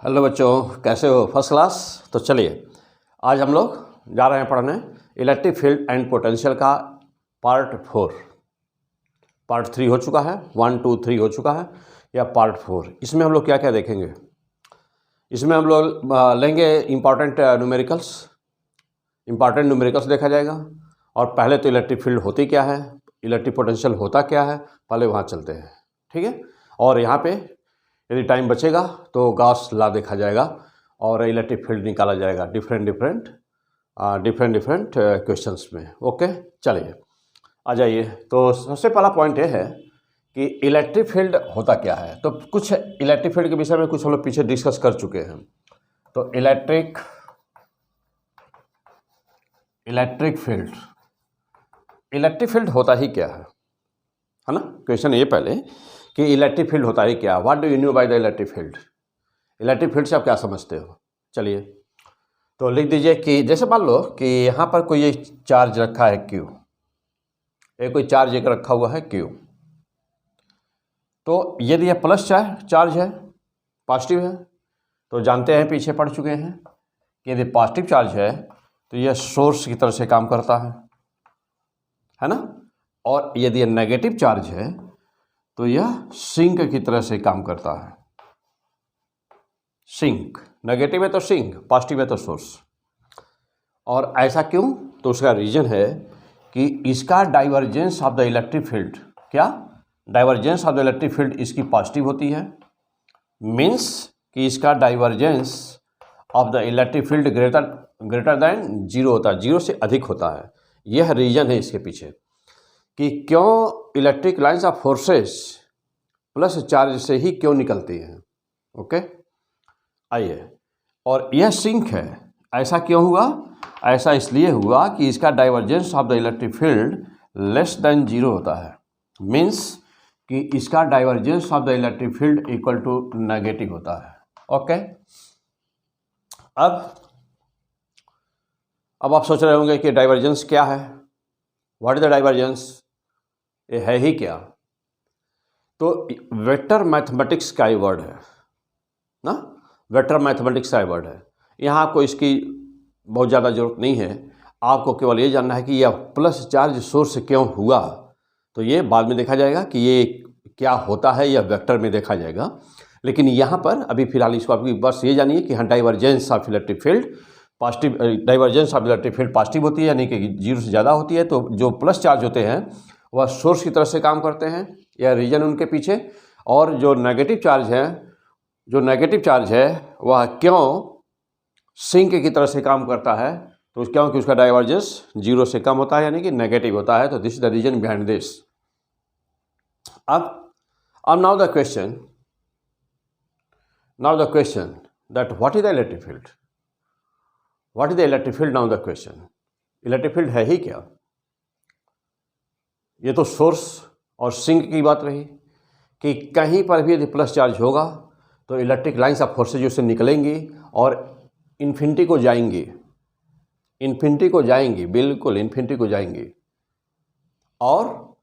Hello बच्चों, कैसे हो? First class. तो चलिए आज हम लोग जा रहे हैं पढ़ने इलेक्ट्रिक फील्ड एंड पोटेंशियल का पार्ट 4। पार्ट 3 हो चुका है, 1 2 3 हो चुका है, या पार्ट 4। इसमें हम लोग क्या क्या देखेंगे? इसमें हम लोग लेंगे इम्पॉर्टेंट न्यूमेरिकल्स देखा जाएगा। और पहले तो इलेक्ट्रिक फील्ड होती क्या है, इलेक्ट्रिक पोटेंशियल होता क्या है, पहले वहाँ चलते हैं। ठीक है। और यहाँ पे यदि टाइम बचेगा तो गॉस लॉ देखा जाएगा और इलेक्ट्रिक फील्ड निकाला जाएगा डिफरेंट क्वेश्चंस में। ओके, चलिए आ जाइए। तो सबसे पहला पॉइंट ये है कि इलेक्ट्रिक फील्ड होता क्या है। तो कुछ इलेक्ट्रिक फील्ड के विषय में कुछ हम लोग पीछे डिस्कस कर चुके हैं। तो इलेक्ट्रिक फील्ड होता ही क्या है ना? क्वेश्चन ये पहले कि इलेक्ट्रिक फील्ड होता है क्या, what do you know by the electric field. Electric field से आप क्या समझते हो? चलिए तो लिख दीजिए कि जैसे मान लो कि यहाँ पर कोई एक चार्ज रखा है Q, कोई चार्ज एक रखा हुआ है Q। तो यदि यह प्लस चार्ज है, पॉजिटिव है, तो जानते हैं, पीछे पढ़ चुके हैं कि यदि पॉजिटिव चार्ज है तो यह सोर्स की तरह से काम करता है ना। और यदि यह नेगेटिव चार्ज है तो यह सिंक की तरह से काम करता है। सिंक, नेगेटिव है तो सिंक, पॉजिटिव है तो सोर्स। और ऐसा क्यों? तो उसका रीजन है कि इसका divergence of the electric field, क्या divergence of the electric field इसकी पॉजिटिव होती है। मीन्स कि इसका divergence of the electric field greater than zero होता है, जीरो से अधिक होता है। यह रीजन है इसके पीछे कि क्यों electric lines of forces plus charge से ही क्यों निकलती हैं। ओके, आइए। और यह सिंक है, ऐसा क्यों हुआ? ऐसा इसलिए हुआ कि इसका divergence of the electric field less than zero होता है। मीन्स कि इसका divergence of the electric field equal to negative होता है। ओके, अब आप सोच रहे होंगे कि डाइवर्जेंस क्या है, व्हाट इज द डाइवर्जेंस, ये है ही क्या? तो वेक्टर मैथमेटिक्स का ही वर्ड है ना, वेक्टर मैथमेटिक्स का ही वर्ड है। यहाँ आपको इसकी बहुत ज़्यादा ज़रूरत नहीं है, आपको केवल ये जानना है कि यह प्लस चार्ज सोर्स क्यों हुआ। तो ये बाद में देखा जाएगा कि ये क्या होता है, यह वेक्टर में देखा जाएगा। लेकिन यहाँ पर अभी फिलहाल इसको आपकी बस ये जानिए कि हाँ, divergence of electric field positive, divergence of electric field positive होती है, यानी कि जीरो से ज़्यादा होती है। तो जो प्लस चार्ज होते हैं वह सोर्स की तरह से काम करते हैं, यह रीजन उनके पीछे। और जो नेगेटिव चार्ज है वह क्यों सिंक की तरह से काम करता है, तो क्योंकि उसका डाइवर्जेंस जीरो से कम होता है, यानी कि नेगेटिव होता है। तो this is the reason behind this. अब now the question that what is the electric field, what is the electric field. Now the question, electric field है ही क्या? ये तो सोर्स और सिंक की बात रही कि कहीं पर भी यदि प्लस चार्ज होगा तो इलेक्ट्रिक लाइंस ऑफ फोर्सेज उससे निकलेंगी और इन्फिनिटी को जाएंगी, बिल्कुल इन्फिनिटी को जाएंगी। और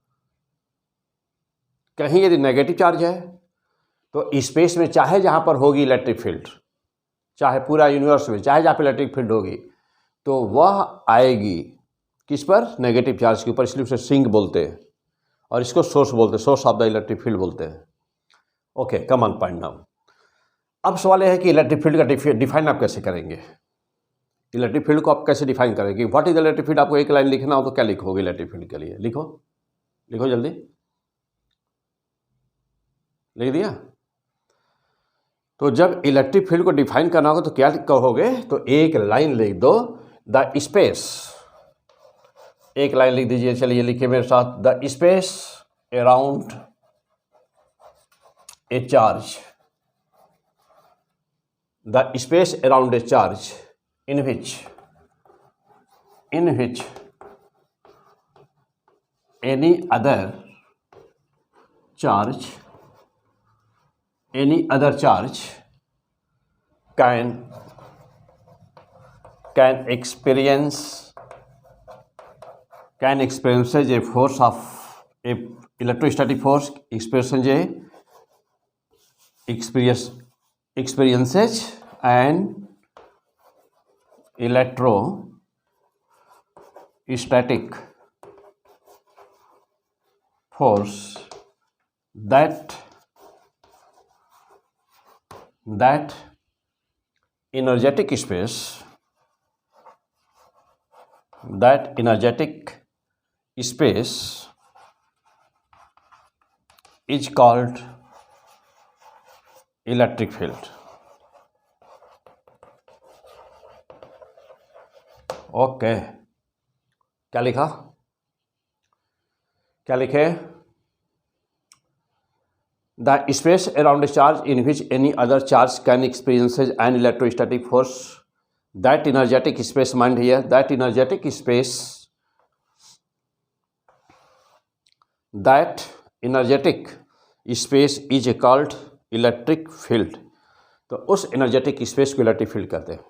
कहीं यदि नेगेटिव चार्ज है तो स्पेस में चाहे जहाँ पर होगी इलेक्ट्रिक फील्ड, चाहे पूरा यूनिवर्स में चाहे जहाँ पर इलेक्ट्रिक फील्ड होगी, तो वह आएगी किस पर? नेगेटिव चार्ज के ऊपर। इसलिए उसे सिंक बोलते हैं और इसको सोर्स बोलते हैं, source of the electric field बोलते हैं। Okay, come on point now. अब सवाल यह है कि इलेक्ट्रिक फील्ड का डिफाइन आप कैसे करेंगे, इलेक्ट्रिक फील्ड को आप कैसे डिफाइन करेंगे। What is the electric field, आपको एक लाइन लिखना हो तो क्या लिखोगे इलेक्ट्रिक फील्ड के लिए? लिखो जल्दी, लिख दिया? तो जब इलेक्ट्रिक फील्ड को डिफाइन करना होगा तो क्या कहोगे? तो एक लाइन लिख दो, द स्पेस। एक लाइन लिख दीजिए, चलिए लिखिए मेरे साथ, the space around a charge, the space around a charge in which any other charge can experience a force of a electrostatic force, experience experiences an electrostatic force that energetic space is called electric field. Okay, क्या लिखा, क्या लिखे? The space around a charge in which any other charge can experience an electrostatic force. That energetic space, mind here, that energetic space is called electric field. तो उस energetic space को electric field कहते हैं.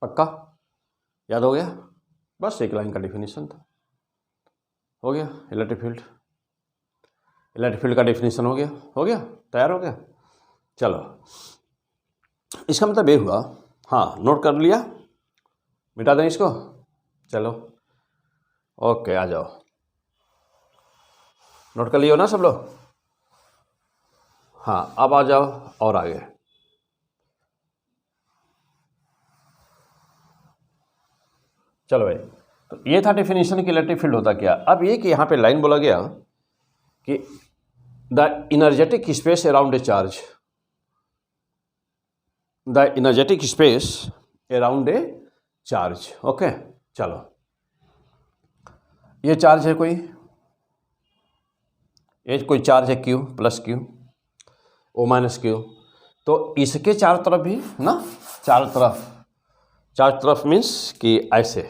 पक्का याद हो गया? बस एक लाइन का डेफिनेशन था, हो गया. इलेक्ट्रिक फील्ड का डेफिनेशन हो गया, तैयार हो गया. चलो, इसका मतलब ये हुआ, हाँ नोट कर लिया, मिटा दें इसको. चलो ओके, आ जाओ. नोट कर लियो ना सब लोग? हाँ, अब आ जाओ और आगे. चलो भाई, तो ये था डेफिनेशन कि इलेक्ट्रिक फील्ड होता क्या. अब ये कि यहाँ पे लाइन बोला गया कि the energetic space around a charge, the energetic space around a charge. Okay, चलो, ये चार्ज है, कोई चार्ज है Q plus Q, O minus Q. तो इसके चारों तरफ भी ना, चारों तरफ मीन्स कि ऐसे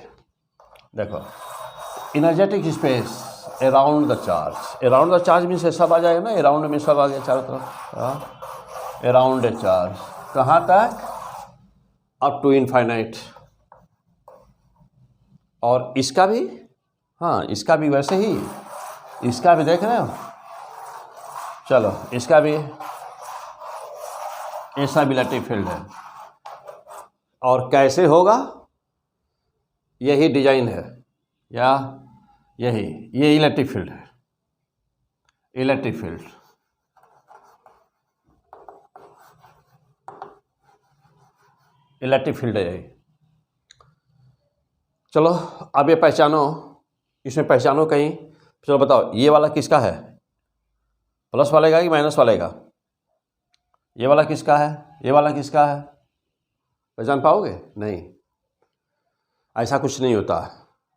देखो, energetic space around the charge means सब आ जाएगा ना, अराउंड में सब आ गया चारों तरफ. अराउंड ए चार्ज कहाँ तक? Up to infinite. और इसका भी, हाँ इसका भी वैसे ही, इसका भी देख रहे हो. चलो, इसका भी ऐसा भी इलेक्ट्रिक फील्ड है. और कैसे होगा? यही डिजाइन है, या ये इलेक्ट्रिक फील्ड है. इलेक्ट्रिक फील्ड है यही. चलो, अब ये पहचानो, इसमें पहचानो कहीं. चलो बताओ, ये वाला किसका है? प्लस वाले का कि माइनस वाले का? ये वाला किसका है, ये वाला किसका है? पहचान पाओगे? नहीं, ऐसा कुछ नहीं होता.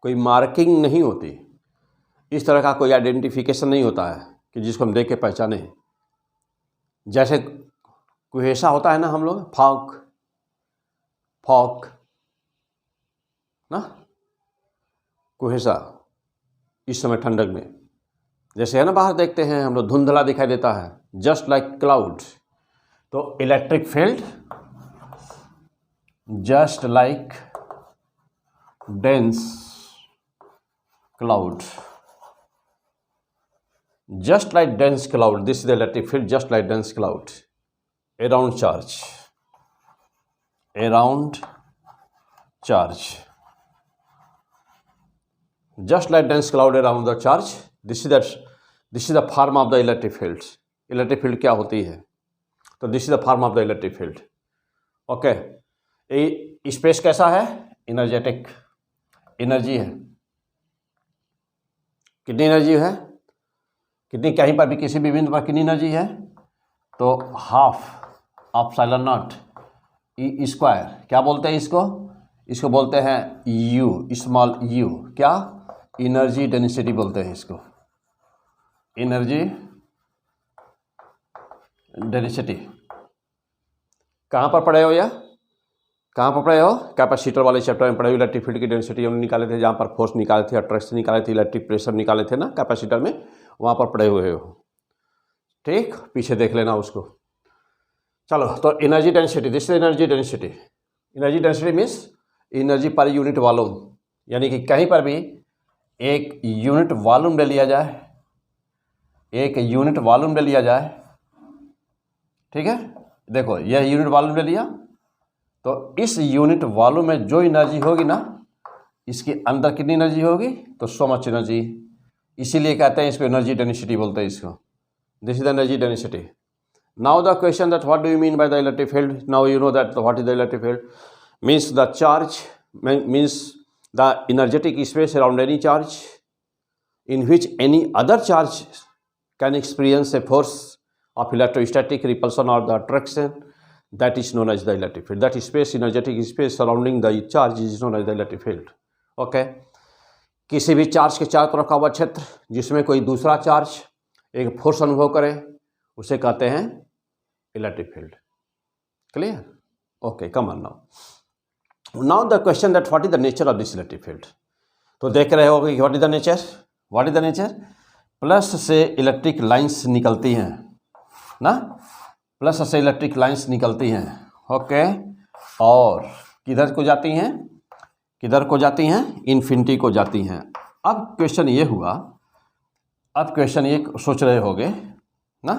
कोई मार्किंग नहीं होती, इस तरह का कोई आइडेंटिफिकेशन नहीं होता है कि जिसको हम देख के पहचाने. जैसे कुहेसा होता है ना, हम लोग फॉग ना, कुहेसा इस समय ठंडक में जैसे है ना, बाहर देखते हैं हम लोग, धुंधला दिखाई देता है, जस्ट लाइक क्लाउड. तो electric field just like dense cloud, this is the electric field, just like dense cloud around charge, just like dense cloud around the charge. This is the form of the electric field. Electric field क्या होती है? तो this is the form of the electric field. Okay, ये space कैसा है? Energetic energy है. कितनी energy है? कितनी, कहीं पर भी किसी भी बिंदु पर कितनी एनर्जी है? तो half of साइलन not E square. क्या बोलते हैं इसको बोलते हैं यू, स्मॉल यू. क्या? एनर्जी डेंसिटी बोलते हैं इसको, एनर्जी डेंसिटी. कहाँ पर पढ़े हो या कहाँ पर पढ़े हो? कैपेसिटर वाले चैप्टर में पढ़े हो. इलेक्ट्रिक फील्ड की डेंसिटी हमने निकाले थे, जहाँ पर फोर्स निकाले थे, अट्रैक्शन निकाले थे, इलेक्ट्रिक प्रेशर निकाले थे ना कैपेसिटर में, वहाँ पर पढ़े हुए हो. ठीक, पीछे देख लेना उसको. चलो, तो energy density, this is energy density. Energy density means energy per unit volume, यानी कि कहीं पर भी एक यूनिट वॉल्यूम ले लिया जाए, ठीक है, देखो यह यूनिट वॉल्यूम ले लिया, तो इस यूनिट वॉल्यूम में जो एनर्जी होगी ना, इसके अंदर कितनी एनर्जी होगी, तो सो मच एनर्जी। इसीलिए कहते हैं इसको एनर्जी डेंसिटी बोलते हैं इसको। This is the energy density. Now the question that what do you mean by the electric field. Now you know that what is the electric field means the charge means the energetic space around any charge in which any other charge can experience a force of electrostatic repulsion or the attraction, that is known as the electric field. That space, energetic space surrounding the charge is known as the electric field. Okay? किसी भी charge के चारों तरफ का हुआ क्षेत्र जिसमें कोई दूसरा चार्ज एक फोर्स अनुभव करे उसे कहते हैं electric field. Clear? Okay, come on now the question that what is the nature of this electric field. तो देख रहे हो कि what is the nature, what is the nature. Plus से इलेक्ट्रिक लाइंस निकलती हैं ना, प्लस से इलेक्ट्रिक लाइंस निकलती हैं। ओके, और किधर को जाती हैं, किधर को जाती हैं, इन्फिनिटी को जाती हैं। अब क्वेश्चन ये हुआ, अब क्वेश्चन ये सोच रहे होंगे ना,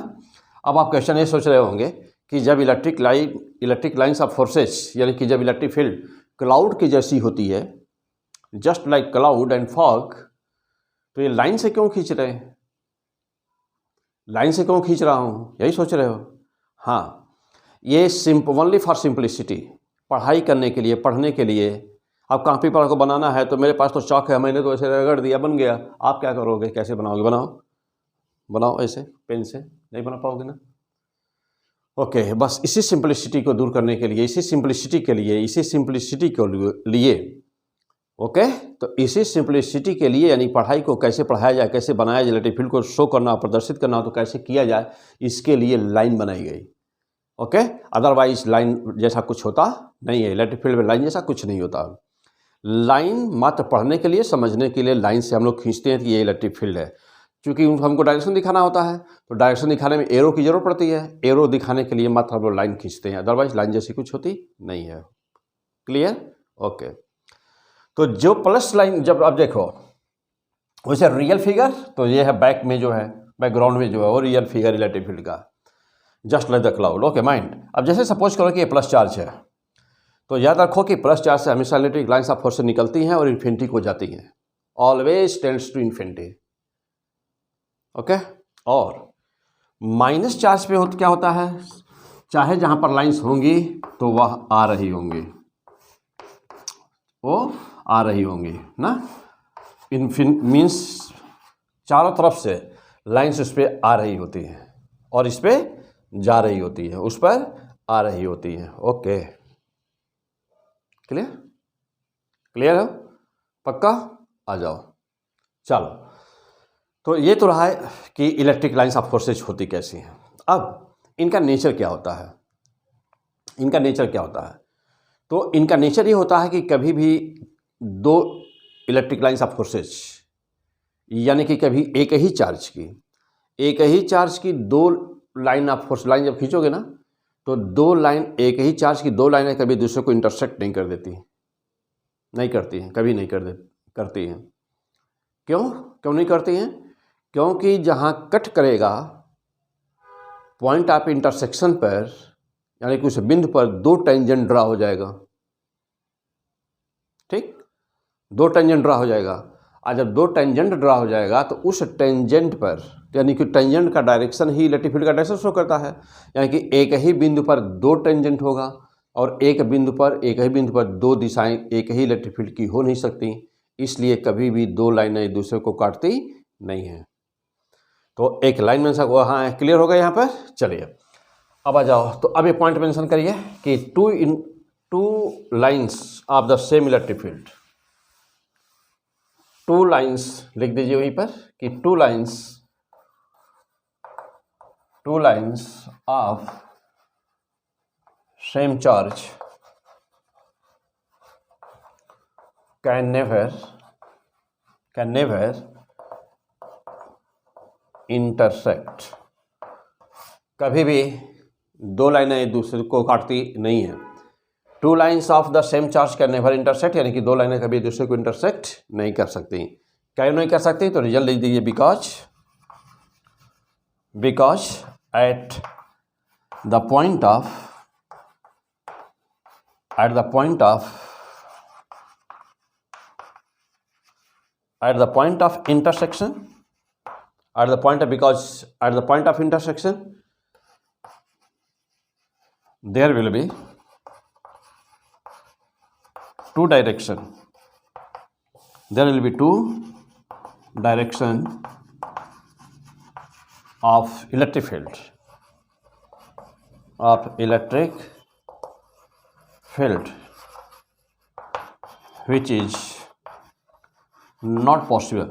अब आप क्वेश्चन ये सोच रहे होंगे कि जब इलेक्ट्रिक लाइंस ऑफ फोर्सेस यानी कि जब इलेक्ट्रिक फील्ड क्लाउड की जैसी होती है, just like cloud and fog, तो ये लाइन से क्यों खींच रहे हैं, लाइन से क्यों खींच रहा हूँ, यही सोच रहे हो। हाँ, ये ओनली फॉर सिंपलिसिटी, पढ़ाई करने के लिए, पढ़ने के लिए। अब कॉपी पर को बनाना है तो मेरे पास तो चॉक है, मैंने तो ऐसे रगड़ दिया, बन गया। आप क्या करोगे, कैसे बनाओगे, बनाओ ऐसे पेन से, नहीं बना पाओगे ना। ओके, बस इसी सिंपलिसिटी को दूर करने के लिए, इसी सिंपलिसिटी के लिए ओके, तो इसी सिंपलिसिटी के लिए यानी पढ़ाई को कैसे पढ़ाया जाए, कैसे बनाया जाए, इलेक्ट्रिक फील्ड को शो करना, प्रदर्शित करना, तो कैसे किया जाए, इसके लिए लाइन बनाई गई। ओके, अदरवाइज लाइन जैसा कुछ होता नहीं है, इलेक्ट्रिक फील्ड में लाइन जैसा कुछ नहीं होता। लाइन मात्र पढ़ने के लिए, समझने के लिए लाइन से हम लोग खींचते हैं कि ये इलेक्ट्रिक फील्ड है। क्योंकि हमको डायरेक्शन दिखाना होता है, तो डायरेक्शन दिखाने में एरो की जरूरत पड़ती है, एरो दिखाने के लिए मात्र हम लोग लाइन खींचते हैं, अदरवाइज लाइन जैसी कुछ होती नहीं है। क्लियर? ओके, तो जो प्लस लाइन, जब आप देखो वैसे रियल फिगर, तो ये है बैक में जो है, बैकग्राउंड में जो है वो रियल फिगर इलेक्ट्रिक फील्ड का, just like the cloud. Okay mind. अब जैसे सपोज करो कि ये प्लस चार्ज है, तो याद रखो कि प्लस चार्ज से हमेशा इलेक्ट्रिक लाइंस ऑफ फोर्स निकलती हैं और इन्फिनिटी को जाती हैं, always tends to infinity. Okay, और माइनस चार्ज पे क्या होता है, चाहे जहाँ पर लाइंस होंगी तो वह आ रही होंगी, वो आ रही होंगी ना, मीन्स चारों तरफ से लाइंस उस पर आ रही होती हैं और इस पर जा रही होती है, उस पर आ रही होती है। Okay, clear? क्लियर है? पक्का? आ जाओ, चलो। तो ये तो रहा है कि इलेक्ट्रिक लाइंस ऑफ फोर्सेज होती कैसी हैं। अब इनका नेचर क्या होता है, इनका नेचर क्या होता है, तो इनका नेचर ये होता है कि कभी भी दो इलेक्ट्रिक लाइंस ऑफ फोर्सेज यानी कि कभी एक ही चार्ज की दो लाइन ऑफ फोर्स, लाइन जब खींचोगे ना, तो दो लाइन, एक ही चार्ज की दो लाइनें कभी दूसरे को इंटरसेक्ट नहीं कर देती, नहीं करती हैं, कभी नहीं करती हैं। क्यों नहीं करती हैं? क्योंकि जहाँ कट करेगा पॉइंट ऑफ इंटरसेक्शन पर, यानी कि उस बिंदु पर दो टेंजेंट ड्रा हो जाएगा। ठीक, दो टेंजेंट ड्रा हो जाएगा, और जब दो टेंजेंट ड्रा हो जाएगा तो उस टेंजेंट पर, यानी कि टेंजेंट का डायरेक्शन ही इलेक्ट्रिक फील्ड का डायरेक्शन शो करता है, यानी कि एक ही बिंदु पर दो टेंजेंट होगा और एक ही बिंदु पर दो दिशाएं एक ही इलेक्ट्रिक फील्ड की हो नहीं सकती, इसलिए कभी भी दो लाइनें एक दूसरे को काटती नहीं हैं। तो एक लाइन में सब, हाँ क्लियर होगा यहाँ पर। चलिए अब आ जाओ, तो अब ये पॉइंट मेंशन करिए कि two lines of the same electric field, two lines लिख दीजिए वहीं पर कि two lines of same charge can never intersect. कभी भी दो लाइनें एक दूसरे को काटती नहीं है। Two lines of the same charge can never intersect, यानी कि दो लाइनें कभी एक दूसरे को इंटरसेक्ट नहीं कर सकती। क्यों नहीं कर सकती? तो रिजल्ट लिख दीजिए, because at the point of at the point of intersection because at the point of intersection there will be two direction of electric field which is not possible.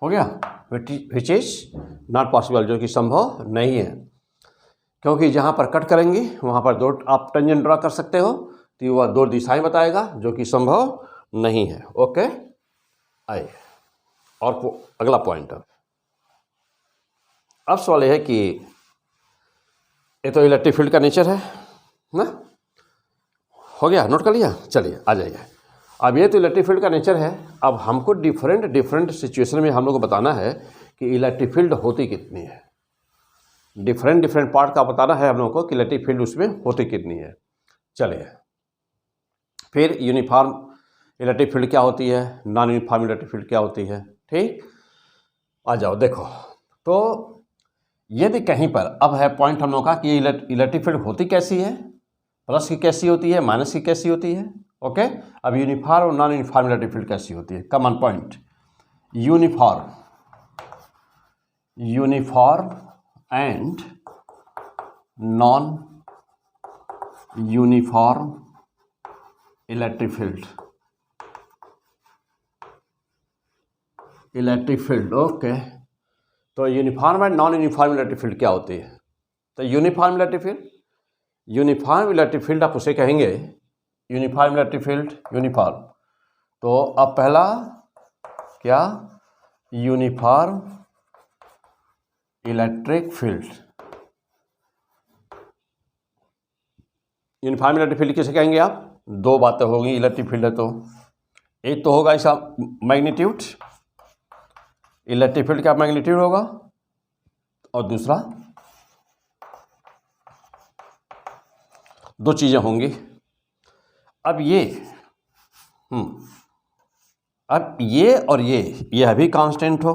हो गया, which is not possible, जो कि संभव नहीं है, क्योंकि जहाँ पर कट करेंगे वहाँ पर दो आप टेंजेंट ड्रा कर सकते हो, तो वह दो दिशाएं बताएगा जो कि संभव नहीं है. ओके, आइए और अगला पॉइंट. अब सवाल यह है कि ये तो इलेक्ट्रिक फील्ड का नेचर है ना, हो गया, नोट कर लिया. चलिए आ जाइए. अब ये तो इलेक्ट्रिक फील्ड का नेचर है. अब हमको डिफरेंट सिचुएशन में हम लोग को बताना है कि इलेक्ट्रिक फील्ड होती कितनी है. डिफरेंट पार्ट का बताना है हम लोगों को कि इलेक्ट्रिक फील्ड उसमें होती कितनी है. चलिए, फिर यूनिफॉर्म इलेक्ट्रिक फील्ड क्या होती है, नॉन यूनिफॉर्म इलेक्ट्रिक फील्ड क्या होती है. ठीक, आ जाओ. देखो, तो यदि कहीं पर अब है पॉइंट हम लोग का कि इलेक्ट्रिक फील्ड होती कैसी है, प्लस की कैसी होती है, माइनस की कैसी होती है. ओके, अब यूनिफॉर्म और नॉन यूनिफॉर्म इलेक्ट्रिक फील्ड कैसी होती है. Common point, uniform and non uniform electric field. Okay, तो uniform and non uniform electric field क्या होती है. तो यूनिफॉर्म इलेक्ट्रिक फील्ड आप उसे कहेंगे यूनिफॉर्म इलेक्ट्रिक फील्ड. यूनिफॉर्म, तो अब पहला क्या, uniform electric field. Uniform electric field किसे कहेंगे आप. दो बातें होगी, इलेक्ट्रिक फील्ड है तो एक तो होगा इसका मैग्नीट्यूड, इलेक्ट्रिक फील्ड का मैग्नीट्यूड होगा, और दूसरा दो चीज़ें होंगी. अब ये और यह भी कांस्टेंट हो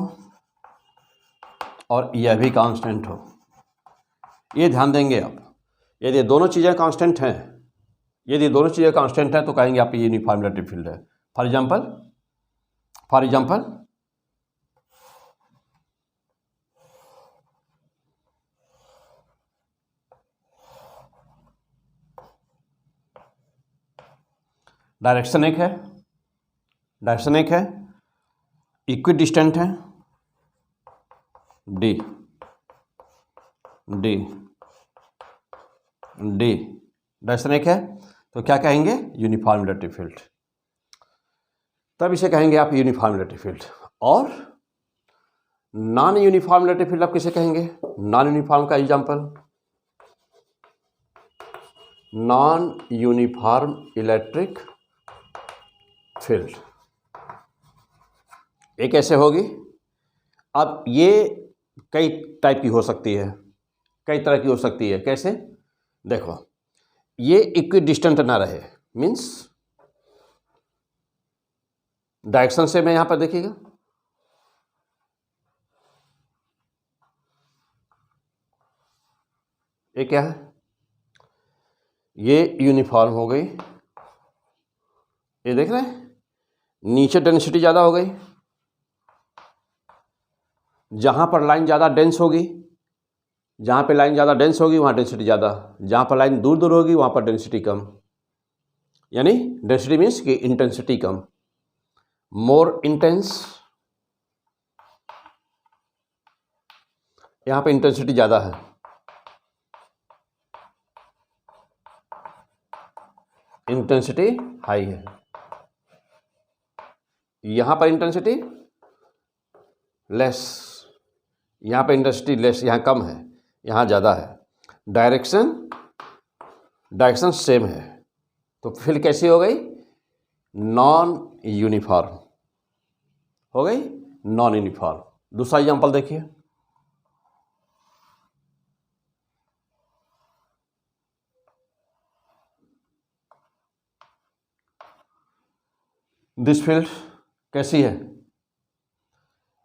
और यह भी कांस्टेंट हो. ये ध्यान देंगे आप. यदि दोनों चीज़ें कांस्टेंट हैं, तो कहेंगे आप ये यूनिफॉर्म इलेक्ट्रिक फील्ड है. फॉर एग्जांपल डायरेक्शन एक है, इक्वी डिस्टेंट है, डी डायरेक्शन एक है, तो क्या कहेंगे, यूनिफॉर्म इलेक्ट्रिक फील्ड. तब इसे कहेंगे आप यूनिफॉर्म इलेक्ट्रिक फील्ड. और नॉन यूनिफॉर्म इलेक्ट्रिक फील्ड आप किसे कहेंगे. नॉन यूनिफॉर्म का example, non uniform electric field. ये कैसे होगी. अब ये कई टाइप की हो सकती है, कई तरह की हो सकती है. कैसे, देखो, ये इक्वी डिस्टेंट ना रहे, मीन्स डायरेक्शन से मैं यहां पर देखिएगा, ये क्या है, ये यूनिफॉर्म हो गई. ये देख रहे हैं, नीचे डेंसिटी ज़्यादा हो गई, जहाँ पर लाइन ज़्यादा डेंस होगी, वहाँ डेंसिटी ज़्यादा, जहाँ पर लाइन दूर होगी वहाँ पर डेंसिटी कम. यानी डेंसिटी मीन्स कि इंटेंसिटी कम, मोर इंटेंस. यहाँ पे इंटेंसिटी ज़्यादा है, इंटेंसिटी हाई है. यहाँ पर इंटेंसिटी लेस, यहाँ पर इंटेंसिटी लेस, यहाँ कम है, यहाँ ज़्यादा है. डायरेक्शन सेम है, तो फिर कैसी हो गई, नॉन यूनिफॉर्म हो गई, नॉन यूनिफॉर्म. दूसरा एग्जांपल देखिए, दिस फील्ड कैसी है,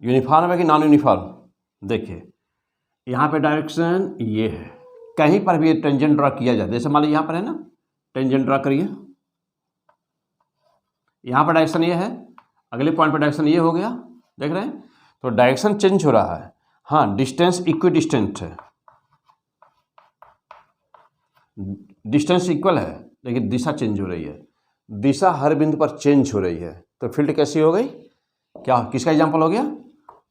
यूनिफॉर्म है कि नॉन यूनिफॉर्म। देखिए यहाँ पे डायरेक्शन ये है, कहीं पर भी टेंजेंट ड्रा किया जाए, जैसे मान लीजिए यहाँ पर है ना, टेंजेंट ड्रा करिए, यहाँ पर डायरेक्शन ये है, अगले पॉइंट पर डायरेक्शन ये हो गया, देख रहे हैं, तो डायरेक्शन चेंज हो रहा है। हाँ, डिस्टेंस इक्वी डिस्टेंट है, डिस्टेंस इक्वल है, लेकिन दिशा चेंज हो रही है, दिशा हर बिंदु पर चेंज हो रही है, तो फील्ड कैसी हो गई, क्या किसका एग्जांपल हो गया,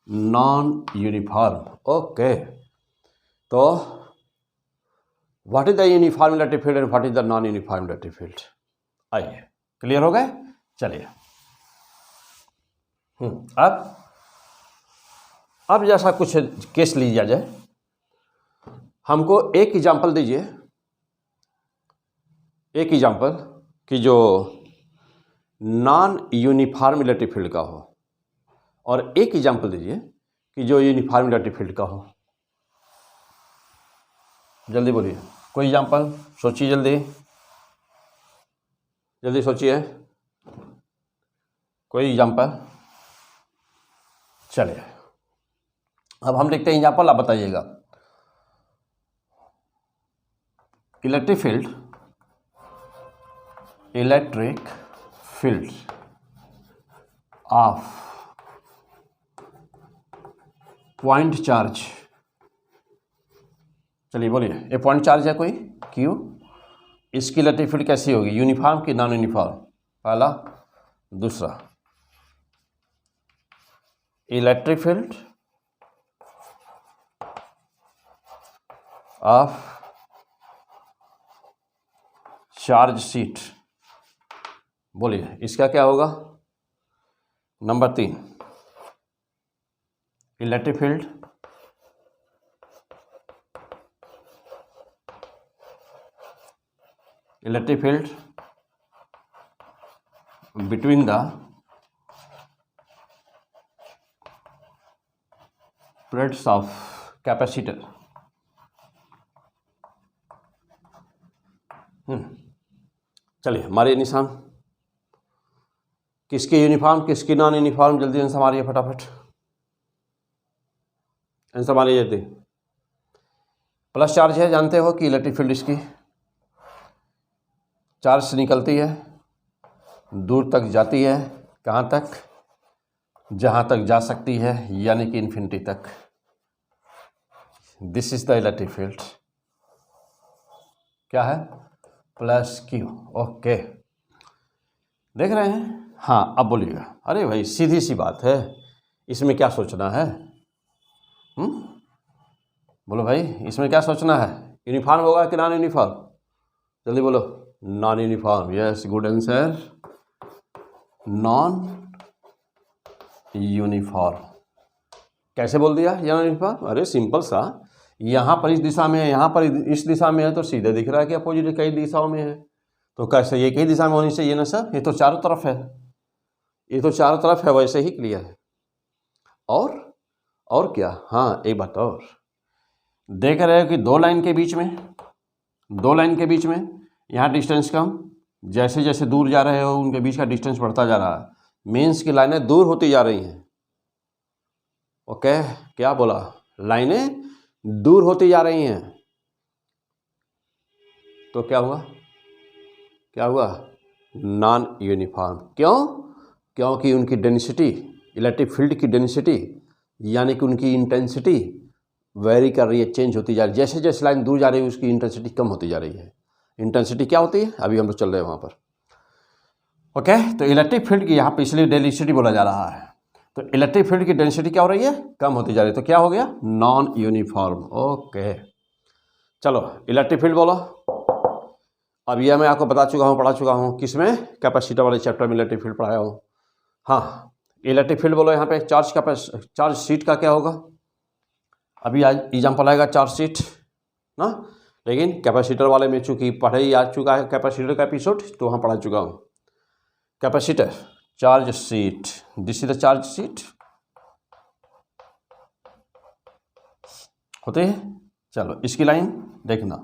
नॉन यूनिफॉर्म। ओके, तो what is the uniform electric field and what is the non uniform electric field, आइए क्लियर हो गए। चलिए अब जैसा कुछ केस लिया जाए, हमको एक एग्जांपल दीजिए, एक एग्जांपल कि जो नॉन यूनिफॉर्म इलेक्ट्रिक फील्ड का हो, और एक एग्जांपल दीजिए कि जो यूनिफॉर्म इलेक्ट्रिक फील्ड का हो। जल्दी बोलिए, कोई एग्जांपल सोचिए, जल्दी जल्दी सोचिए, कोई एग्जांपल। चलिए अब हम देखते हैं एग्जांपल, आप बताइएगा। Electric field of point charge, चलिए बोलिए, ये पॉइंट चार्ज है कोई क्यू, इसकी इलेक्ट्रिक फील्ड कैसी होगी, यूनिफॉर्म की नॉन यूनिफॉर्म, पहला। दूसरा, electric field of charge sheet, बोलिए इसका क्या होगा। Number 3, electric field between the plates of capacitor. चलिए हमारे निशान, किसकी यूनिफॉर्म किसकी नॉन यूनिफॉर्म, जल्दी आंसर मारिए फटाफट, आंसर मारिए जल्दी। प्लस चार्ज है, जानते हो कि इलेक्ट्रिक फील्ड इसकी चार्ज से निकलती है, दूर तक जाती है, कहाँ तक, जहाँ तक जा सकती है, यानी कि इन्फिनिटी तक। This is the electric field, क्या है, प्लस क्यू। ओके, देख रहे हैं। हाँ अब बोलिएगा, अरे भाई सीधी सी बात है, इसमें क्या सोचना है, बोलो भाई इसमें क्या सोचना है, यूनिफॉर्म होगा कि नॉन यूनिफॉर्म, जल्दी बोलो। Non uniform, yes good answer, non uniform. कैसे बोल दिया नॉन यूनिफॉर्म, अरे सिंपल सा, यहाँ पर इस दिशा में है, यहाँ पर इस दिशा में है, तो सीधे दिख रहा है कि अपोजिट कई दिशाओं में है, तो कैसे ये कई दिशा में होनी चाहिए ना सर, ये तो चारों तरफ है, ये तो चारों तरफ है, वैसे ही क्लियर है। और क्या, हाँ एक बात और, देख रहे हो कि दो लाइन के बीच में यहाँ डिस्टेंस कम, जैसे जैसे दूर जा रहे हो उनके बीच का डिस्टेंस बढ़ता जा रहा है, मीन्स की लाइनें दूर होती जा रही हैं। ओके, क्या बोला, लाइनें दूर होती जा रही हैं, तो क्या हुआ, नॉन यूनिफॉर्म। क्यों, क्योंकि उनकी डेंसिटी, इलेक्ट्रिक फील्ड की डेंसिटी यानी कि उनकी इंटेंसिटी वेरी कर रही है, चेंज होती जा रही है, जैसे जैसे लाइन दूर जा रही है उसकी इंटेंसिटी कम होती जा रही है। इंटेंसिटी क्या होती है, अभी हम लोग चल रहे हैं वहाँ पर। ओके, तो इलेक्ट्रिक फील्ड की यहाँ पे इसलिए डेंसिटी बोला जा रहा है, तो इलेक्ट्रिक फील्ड की डेंसिटी क्या हो रही है, कम होती जा रही है, तो क्या हो गया, नॉन यूनिफॉर्म। ओके, चलो इलेक्ट्रिक फील्ड बोलो। अब यह मैं आपको पढ़ा चुका हूँ किसमें, कैपेसिटर वाले चैप्टर में इलेक्ट्रिक फील्ड पढ़ाया हूँ। हाँ, इलेक्ट्रिक फील्ड बोलो, यहाँ पे चार्ज शीट का क्या होगा, अभी आज एग्जाम्पल आएगा चार्ज शीट ना, लेकिन कैपेसिटर वाले में चूँकि पढ़ाई आ चुका है कैपेसिटर का एपिसोड, तो वहाँ पढ़ा चुका हूँ। Capacitor charge sheet, this is the charge sheet होते हैं। चलो इसकी लाइन देखना,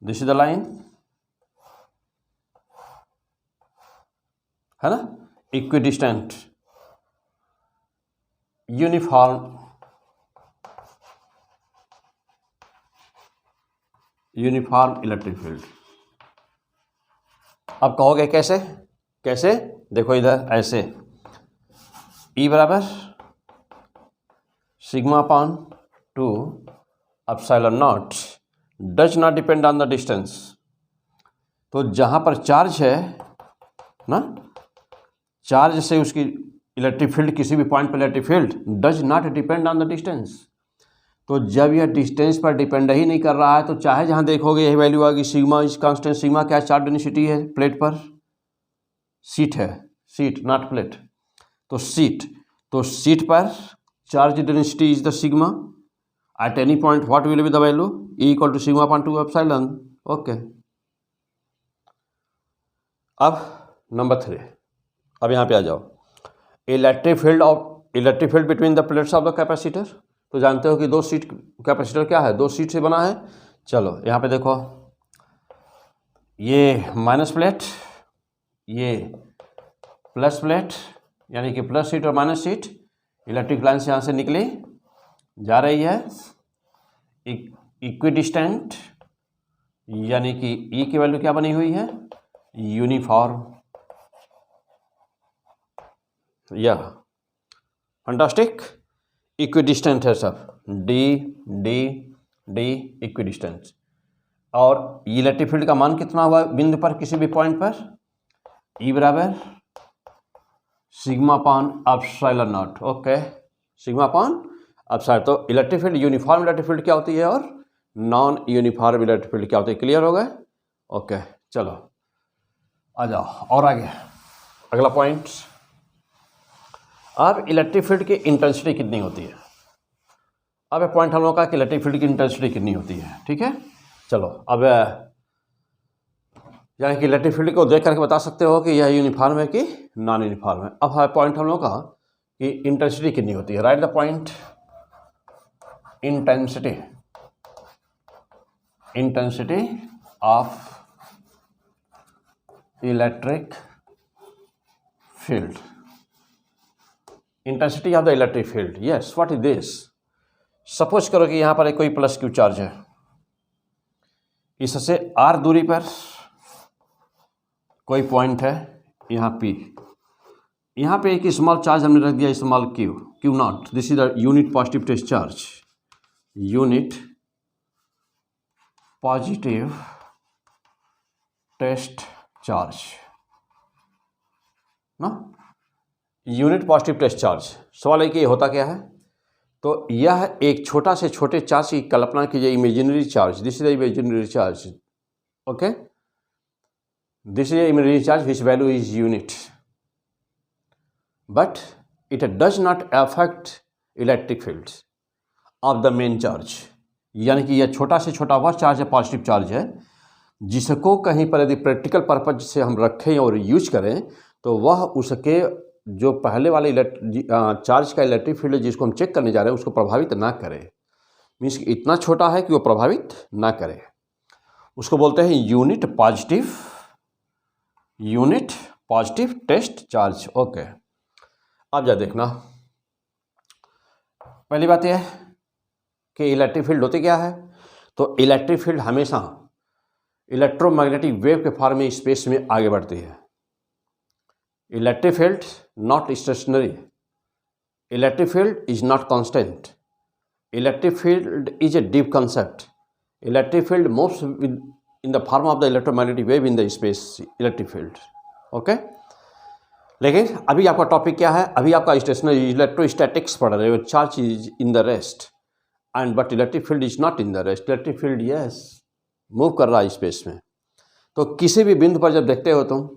दिस इज द लाइन, है ना, इक्विडिस्टेंट यूनिफॉर्म इलेक्ट्रिक फील्ड। अब कहोगे कैसे, कैसे, देखो इधर ऐसे, E बराबर sigma upon 2 epsilon not does not depend on the distance. तो जहाँ पर चार्ज है ना, चार्ज से उसकी इलेक्ट्रिक फील्ड, किसी भी पॉइंट पर electric field does not depend on the distance. तो जब यह डिस्टेंस पर डिपेंड ही नहीं कर रहा है तो चाहे जहाँ देखोगे यही वैल्यू आएगी। सिग्मा इज कांस्टेंट, सिग्मा क्या है, चार्ज डेंसिटी है प्लेट पर, सीट है, सीट नॉट प्लेट, तो सीट पर charge density is the sigma at any point, what will be the value, E equal to sigma upon 2 epsilon. Okay, अब number 3, अब यहाँ पे आ जाओ, electric field between the plates of the capacitor. तो जानते हो कि दो सीट कैपेसिटर क्या है, दो सीट से बना है। चलो यहाँ पे देखो, ये माइनस प्लेट, ये प्लस प्लेट, यानी कि प्लस सीट और माइनस सीट, इलेक्ट्रिक लाइन से यहाँ से निकली जा रही है, इक्विडिस्टेंट, यानी कि E की वैल्यू क्या बनी हुई है, यूनिफॉर्म, या फंटास्टिक, इक्विडिस्टेंट है सब, डी इक्विडिस्टेंट। और इलेक्ट्रिक फील्ड का मान कितना हुआ बिंदु पर, किसी भी पॉइंट पर, E बराबर sigma upon epsilon not. Okay, sigma upon epsilon. तो electric field, uniform electric field क्या होती है और नॉन यूनिफॉर्म इलेक्ट्रिक फील्ड क्या होती है, क्लियर हो गए। ओके, चलो आ जाओ और आगे, अगला पॉइंट। अब इलेक्ट्रिक फील्ड की इंटेंसिटी कितनी होती है। अब एक पॉइंट हम लोग का कि इलेक्ट्रिक फील्ड की इंटेंसिटी कितनी होती है, ठीक है। चलो अब यानी कि इलेक्ट्रिक फील्ड को देख करके बता सकते हो कि यह यूनिफॉर्म है कि नॉन यूनिफॉर्म है। अब है पॉइंट हम लोग का कि इंटेंसिटी कितनी होती है। Right the point, intensity of electric field, intensity of the electric field. Yes, what is this. Suppose करो कि यहां पर एक कोई प्लस क्यू चार्ज है, इससे r दूरी पर कोई पॉइंट है, यहाँ P, यहाँ पे एक स्मॉल चार्ज हमने रख दिया, small Q naught. This is the unit positive test charge, unit positive test charge ना, यूनिट पॉजिटिव टेस्ट चार्ज। सवाल है कि ये होता क्या है। तो यह एक छोटा से छोटे चार्ज की कल्पना कीजिए, imaginary charge, this is the imaginary charge. Okay, this is imaginary charge which value is unit, but it does not affect electric field of the main charge. यानी कि यह छोटा से छोटा वह चार्ज है, पॉजिटिव चार्ज है, जिसको कहीं पर यदि प्रैक्टिकल पर्पज से हम रखें और यूज करें तो वह उसके जो पहले वाले चार्ज का इलेक्ट्रिक फील्ड जिसको हम चेक करने जा रहे हैं उसको प्रभावित ना करे। मीन्स इतना छोटा है कि वो प्रभावित ना करे, उसको बोलते हैं unit positive test charge. Okay, अब जा देखना, पहली बात यह है कि इलेक्ट्रिक फील्ड होती क्या है। तो इलेक्ट्रिक फील्ड हमेशा इलेक्ट्रोमैग्नेटिक वेव के फॉर्म में स्पेस में आगे बढ़ती है। Electric field not stationary, electric field is not constant, electric field is a deep concept, electric field moves in the form of the electromagnetic wave in the space, electric field. Okay, लेकिन अभी आपका topic क्या है, अभी आपका stationery electrostatics पढ़ रहे हो, charge is in the rest and but electric field is not in the rest. Electric field yes move कर रहा है स्पेस में। तो किसी भी बिंदु पर जब देखते हो तुम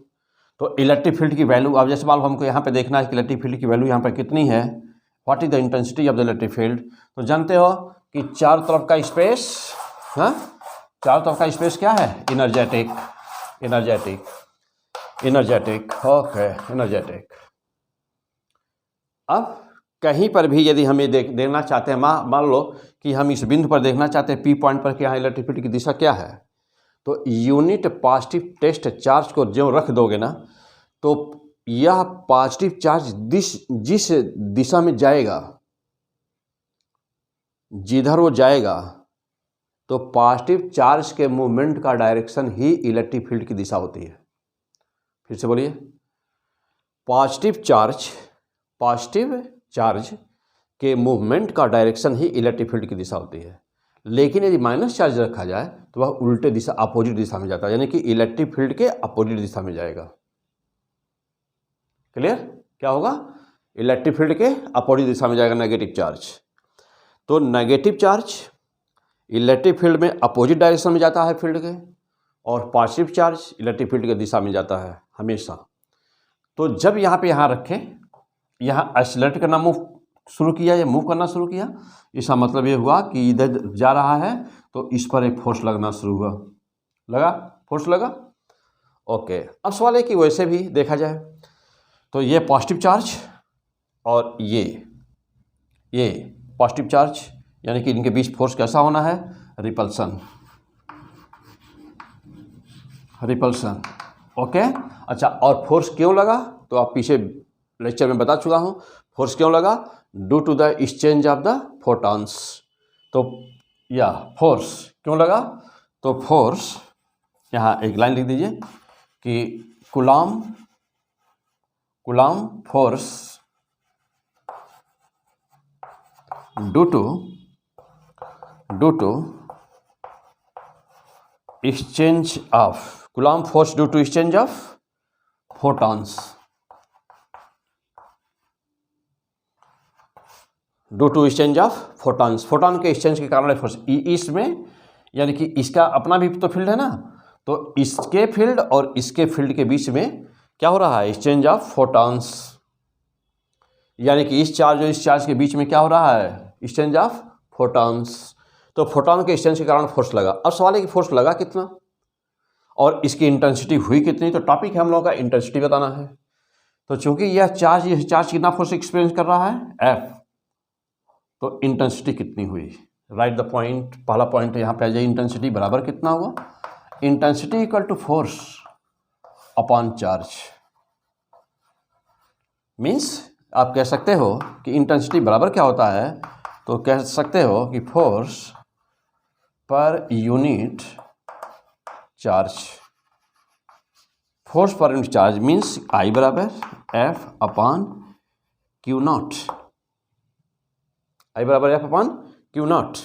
तो इलेक्ट्रिक फील्ड की वैल्यू, अब जैसे मान लो हमको यहाँ पे देखना है कि इलेक्ट्रिक फील्ड की वैल्यू यहाँ पर कितनी है, what is the intensity of the electric field. तो जानते हो कि चारों तरफ का स्पेस, हाँ चारों तरफ का स्पेस क्या है, एनर्जेटिक, ओके एनर्जेटिक। अब कहीं पर भी यदि हमें देखना चाहते हैं, मान लो कि हम इस बिंदु पर देखना चाहते हैं P पॉइंट पर कि यहाँ इलेक्ट्रिक फील्ड की दिशा क्या है, तो यूनिट पॉजिटिव टेस्ट चार्ज को जो रख दोगे ना तो यह पॉजिटिव चार्ज जिस दिशा में जाएगा, जिधर वो जाएगा, तो पॉजिटिव चार्ज के मूवमेंट का डायरेक्शन ही इलेक्ट्रिक फील्ड की दिशा होती है। फिर से बोलिए, पॉजिटिव चार्ज के मूवमेंट का डायरेक्शन ही इलेक्ट्रिक फील्ड की दिशा होती है। लेकिन यदि माइनस चार्ज रखा जाए तो वह उल्टे दिशा, अपोजिट दिशा में जाता है, यानी कि इलेक्ट्रिक फील्ड के अपोजिट दिशा में जाएगा। क्लियर? क्या होगा? इलेक्ट्रिक फील्ड के अपोजिट दिशा में जाएगा नेगेटिव चार्ज। तो नेगेटिव चार्ज इलेक्ट्रिक फील्ड में अपोजिट डायरेक्शन में जाता है फील्ड के, और पॉजिटिव चार्ज इलेक्ट्रिक फील्ड की दिशा में जाता है हमेशा। तो जब यहाँ पे यहाँ रखें, यहाँ एक्सीलरेट करना शुरू किया या मूव करना शुरू किया, इसका मतलब ये हुआ कि इधर जा रहा है तो इस पर एक फोर्स लगना शुरू हुआ। लगा? फोर्स लगा? ओके। अब सवाल है कि वैसे भी देखा जाए तो ये पॉजिटिव चार्ज और ये पॉजिटिव चार्ज, यानी कि इनके बीच फोर्स कैसा होना है? रिपल्सन। ओके। अच्छा, और फोर्स क्यों लगा? तो आप पीछे लेक्चर में बता चुका हूँ। फोर्स क्यों लगा? Due to the exchange of the photons. तो या फोर्स क्यों लगा? तो फोर्स, यहाँ एक लाइन लिख दीजिए कि Coulomb force due to exchange of Coulomb force due to exchange of photons, due to exchange of photons. Photon के एक्सचेंज के कारण फोर्स इसमें, यानी कि इसका अपना भी तो फील्ड है ना, तो इसके फील्ड और इसके फील्ड के बीच में क्या हो रहा है? Exchange of photons. यानी कि इस चार्ज और इस चार्ज के बीच में क्या हो रहा है? Exchange of photons. तो फोटॉन के एक्सचेंज के कारण फोर्स लगा। अब सवाल है कि फोर्स लगा कितना और इसकी इंटेंसिटी हुई कितनी। तो टॉपिक है हम लोगों का इंटेंसिटी बताना है। तो चूंकि यह चार्ज कितना फोर्स एक्सपीरियंस कर रहा है? F। तो इंटेंसिटी कितनी हुई? Write the point. पहला पॉइंट यहाँ पे आ जाए, इंटेंसिटी बराबर कितना हुआ? Intensity equal to force upon charge. Means आप कह सकते हो कि इंटेंसिटी बराबर क्या होता है? तो कह सकते हो कि force per unit charge. Force per unit charge means I बराबर F upon Q not. I बराबर F upon Q not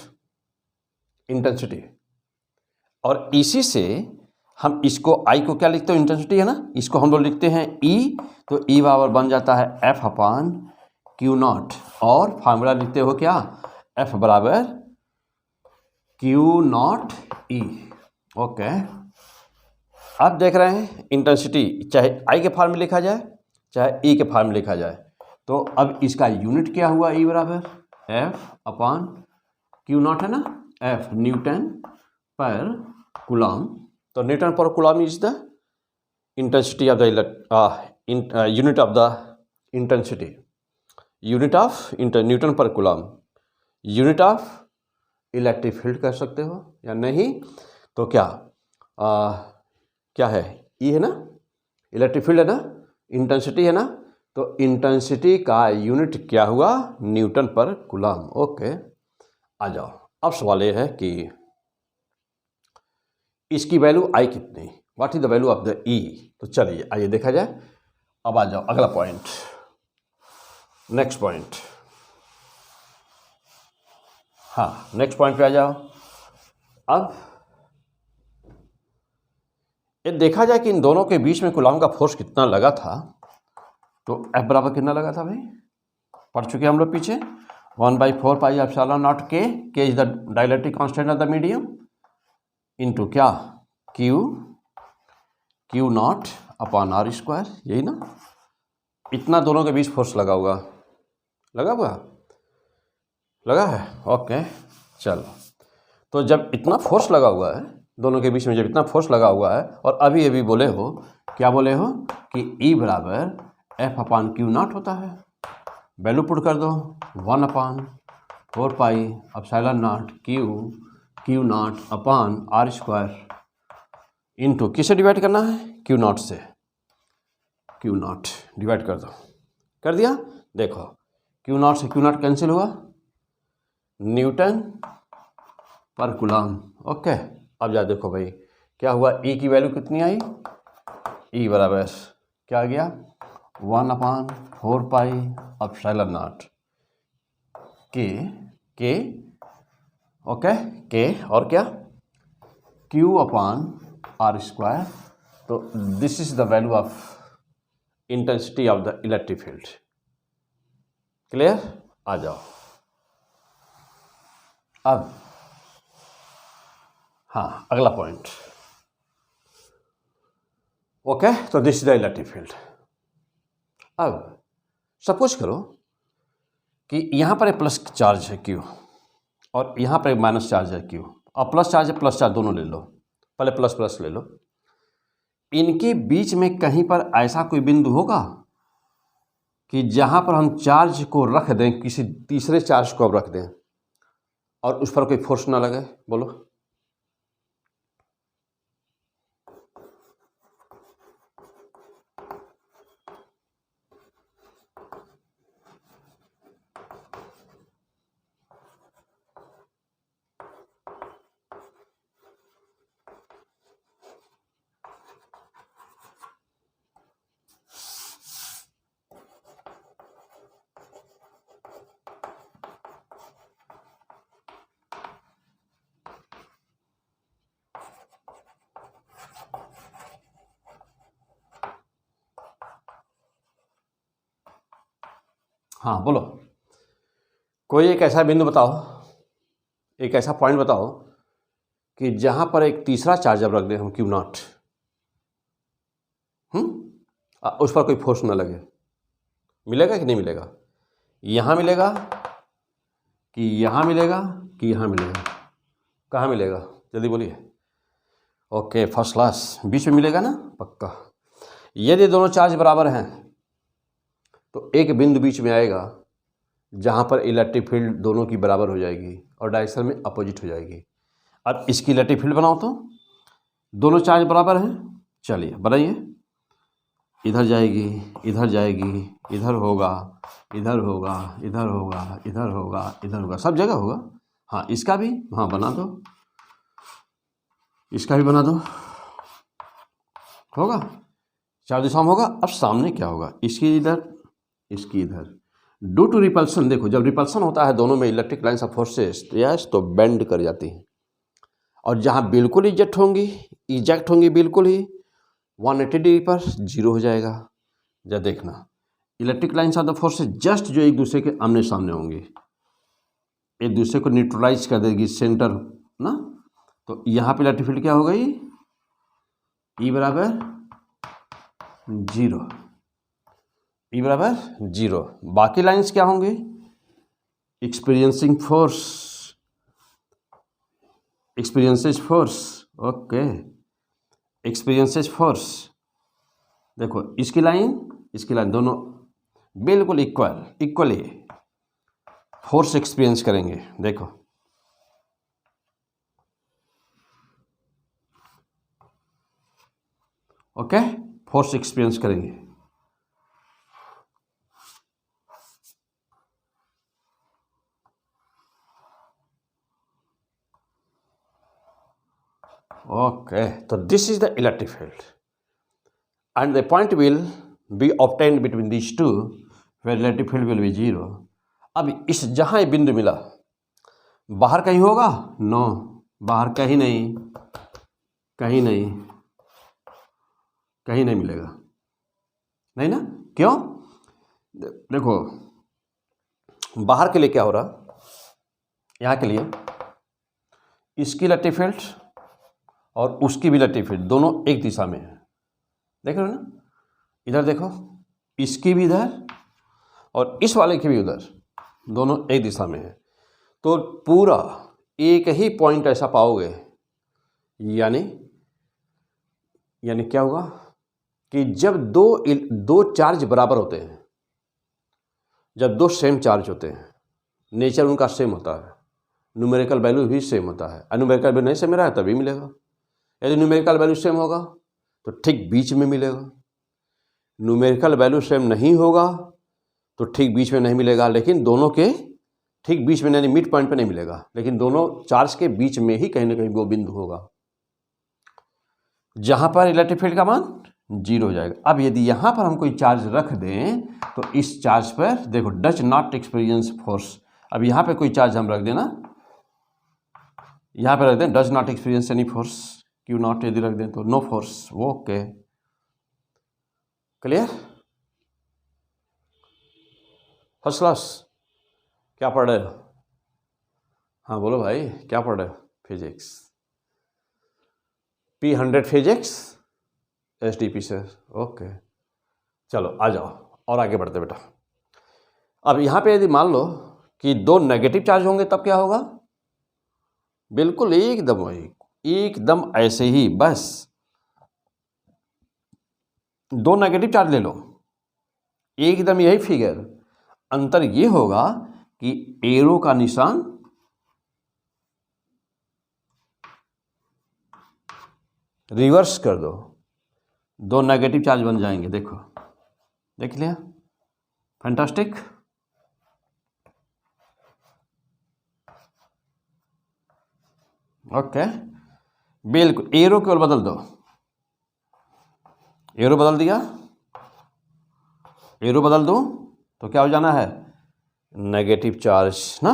intensity. और इसी से हम इसको I को क्या लिखते हो? इंटेंसिटी है ना, इसको हम लोग लिखते हैं E। तो E बराबर बन जाता है F अपॉन क्यू नॉट। और फार्मूला लिखते हो क्या? F बराबर क्यू नॉट E। ओके। आप देख रहे हैं इंटेंसिटी चाहे I के फॉर्म में लिखा जाए चाहे E के फॉर्म में लिखा जाए, तो अब इसका यूनिट क्या हुआ? E बराबर F अपॉन क्यू नॉट है ना, F न्यूटन पर कूलॉम। तो newton per coulomb is the intensity of the unit of the intensity, unit of newton per coulomb, unit of electric field कह सकते हो या नहीं। तो क्या है? E है ना, इलेक्ट्रिक फील्ड है ना, इंटेंसिटी है ना, तो इंटेंसिटी का यूनिट क्या हुआ? Newton per Coulomb. ओके, आ जाओ। अब सवाल ये है कि इसकी वैल्यू I कितनी? What is the value of the E? तो चलिए आइए देखा जाए। अब आ जाओ अगला पॉइंट, नेक्स्ट पॉइंट। हाँ, नेक्स्ट पॉइंट पे आ जाओ। अब ये देखा जाए कि इन दोनों के बीच में कूलॉम का फोर्स कितना लगा था। तो F बराबर कितना लगा था भाई? पढ़ चुके हम लोग पीछे, 1/4 pi epsilon not K is the dielectric constant of the medium, into क्या? Q not upon R square. यही ना, इतना दोनों के बीच फोर्स लगा हुआ है। ओके, चलो। तो जब इतना फोर्स लगा हुआ है दोनों के बीच में, जब इतना फोर्स लगा हुआ है, और अभी बोले हो, क्या बोले हो कि E बराबर F अपॉन क्यू नॉट होता है। वैल्यू पुट कर दो, 1/4 pi epsilon not Q not upon R square into किससे डिवाइड करना है? क्यू नॉट से। क्यू नॉट डिवाइड कर दो, कर दिया। देखो क्यू नॉट से क्यू नॉट कैंसिल हुआ, न्यूटन पर कूलम। ओके, अब जा देखो भाई क्या हुआ, ई की वैल्यू कितनी आई, ई बराबर क्या आ गया 1/4 pi epsilon not K okay K और क्या Q/r²। तो this is the value of intensity of the electric field. Clear, आ जाओ अब। हाँ, अगला पॉइंट। ओके, तो this is the electric field. अब सपोज करो कि यहां पर एक प्लस चार्ज है Q और यहां पर एक माइनस चार्ज है Q। अब प्लस चार्ज है प्लस चार्ज दोनों ले लो, पहले प्लस प्लस ले लो। इनके बीच में कहीं पर ऐसा कोई बिंदु होगा कि जहां पर हम चार्ज को रख दें, किसी तीसरे चार्ज को अब रख दें और उस पर कोई फोर्स ना लगे, बोलो। हाँ बोलो, कोई एक ऐसा बिंदु बताओ, एक ऐसा पॉइंट बताओ कि जहां पर एक तीसरा चार्ज अब रख दें हम Q नॉट, उस पर कोई फोर्स ना लगे। मिलेगा कि नहीं मिलेगा? यहां मिलेगा कि यहां मिलेगा कि यहां मिलेगा? कहाँ मिलेगा जल्दी बोलिए। ओके, फर्स्ट क्लास, बीच में मिलेगा ना, पक्का। यदि दोनों चार्ज बराबर हैं तो एक बिंदु बीच में आएगा जहाँ पर इलेक्ट्रिक फील्ड दोनों की बराबर हो जाएगी और डायरेक्शन में अपोजिट हो जाएगी। अब इसकी इलेक्ट्रिक फील्ड बनाओ तो दोनों चार्ज बराबर हैं, चलिए बनाइए। इधर जाएगी, इधर जाएगी, इधर होगा, इधर होगा, इधर होगा, इधर होगा, इधर होगा, सब जगह होगा। हाँ, इसका भी, हाँ बना दो, इसका भी बना दो, होगा, चार दिशाओं में होगा। अब सामने क्या होगा, इसकी इधर, इसकी इधर। ड्यू टू रिपल्सन, देखो जब रिपल्सन होता है दोनों में electric lines of forces, yes, तो बेंड कर जाती हैं और जहाँ बिल्कुल इजेक्ट होंगी बिल्कुल ही 180 डिग्री पर जीरो हो जाएगा। जब देखना electric lines of the forces just जो एक दूसरे के आमने सामने होंगी, एक दूसरे को न्यूट्रलाइज कर देगी सेंटर ना। तो यहाँ पे इलेक्ट्रिक फील्ड क्या हो गई, ई बराबर 0, ई बराबर 0। बाकी लाइंस क्या होंगे, experiencing force, experiences force, okay, experiences force. देखो इसकी लाइन दोनों बिल्कुल इक्वली फोर्स एक्सपीरियंस करेंगे। देखो ओके, फोर्स एक्सपीरियंस करेंगे। ओके, तो this is the electric field and the point will be obtained between these two where electric field will be 0। अब इस जहाँ ये बिंदु मिला, बाहर कहीं होगा? नो, बाहर कहीं नहीं, कहीं नहीं, कहीं नहीं मिलेगा, नहीं ना। क्यों? देखो बाहर के लिए क्या हो रहा, यहाँ के लिए इसकी इलेक्ट्रिक फील्ड और उसकी भी इलेक्ट्रिक फील्ड दोनों एक दिशा में है। देख रहे हो ना, इधर देखो, इसकी भी इधर और इस वाले की भी उधर, दोनों एक दिशा में है। तो पूरा एक ही पॉइंट ऐसा पाओगे, यानी क्या होगा कि जब दो चार्ज बराबर होते हैं, जब दो सेम चार्ज होते हैं, नेचर उनका सेम होता है, न्यूमेरिकल वैल्यू भी सेम होता है। न्यूमेरिकल वैल्यू नहीं सेम रहा है तभी मिलेगा। यदि न्यूमेरिकल वैल्यू सेम होगा तो ठीक बीच में मिलेगा। न्यूमेरिकल वैल्यू सेम नहीं होगा तो ठीक बीच में नहीं मिलेगा, लेकिन दोनों के ठीक बीच में यानी मिड पॉइंट पे नहीं मिलेगा, लेकिन दोनों चार्ज के बीच में ही कहीं ना कहीं वो बिंदु होगा जहां पर इलेक्ट्रिक फील्ड का मान 0 हो जाएगा। अब यदि यहां पर हम कोई चार्ज रख दें तो इस चार्ज पर देखो डज नॉट एक्सपीरियंस फोर्स। अब यहां पे कोई चार्ज हम रख देना, यहां पे रख दें does not experience any force, Q not यदि रख दें तो नो फोर्स, वो ओके। क्लियर? First class. क्या पढ़ रहे हो? हाँ बोलो भाई, क्या पढ़ रहे हो? फिजिक्स, P100 फिजिक्स SDP से, ओके। चलो आ जाओ और आगे बढ़ते बेटा। अब यहाँ पे यदि मान लो कि दो नेगेटिव चार्ज होंगे तब क्या होगा? बिल्कुल एकदम वही, एकदम ऐसे ही, बस दो नेगेटिव चार्ज ले लो, एकदम यही फिगर। अंतर ये होगा कि एरो का निशान रिवर्स कर दो नेगेटिव चार्ज बन जाएंगे। देखो, देख लिया? फैंटास्टिक। ओके, बिल्कुल एरो केवल बदल दो, एरो बदल दिया, एरो बदल दो तो क्या हो जाना है? नेगेटिव चार्ज ना,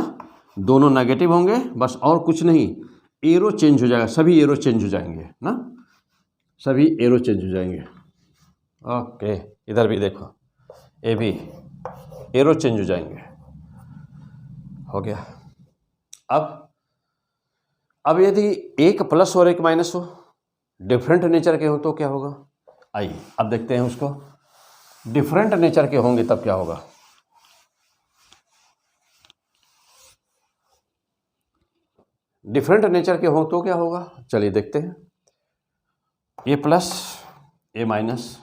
दोनों नेगेटिव होंगे बस, और कुछ नहीं। एरो चेंज हो जाएगा, सभी एरो चेंज हो जाएंगे ना, सभी एरो चेंज हो जाएंगे। ओके, इधर भी देखो, ये भी एरो चेंज हो जाएंगे। हो गया। अब यदि एक प्लस और एक माइनस हो, डिफरेंट नेचर के हो तो क्या होगा? आइए अब देखते हैं उसको। डिफरेंट नेचर के होंगे तब क्या होगा? डिफरेंट नेचर के हो तो क्या होगा? चलिए देखते हैं। ए प्लस ए माइनस,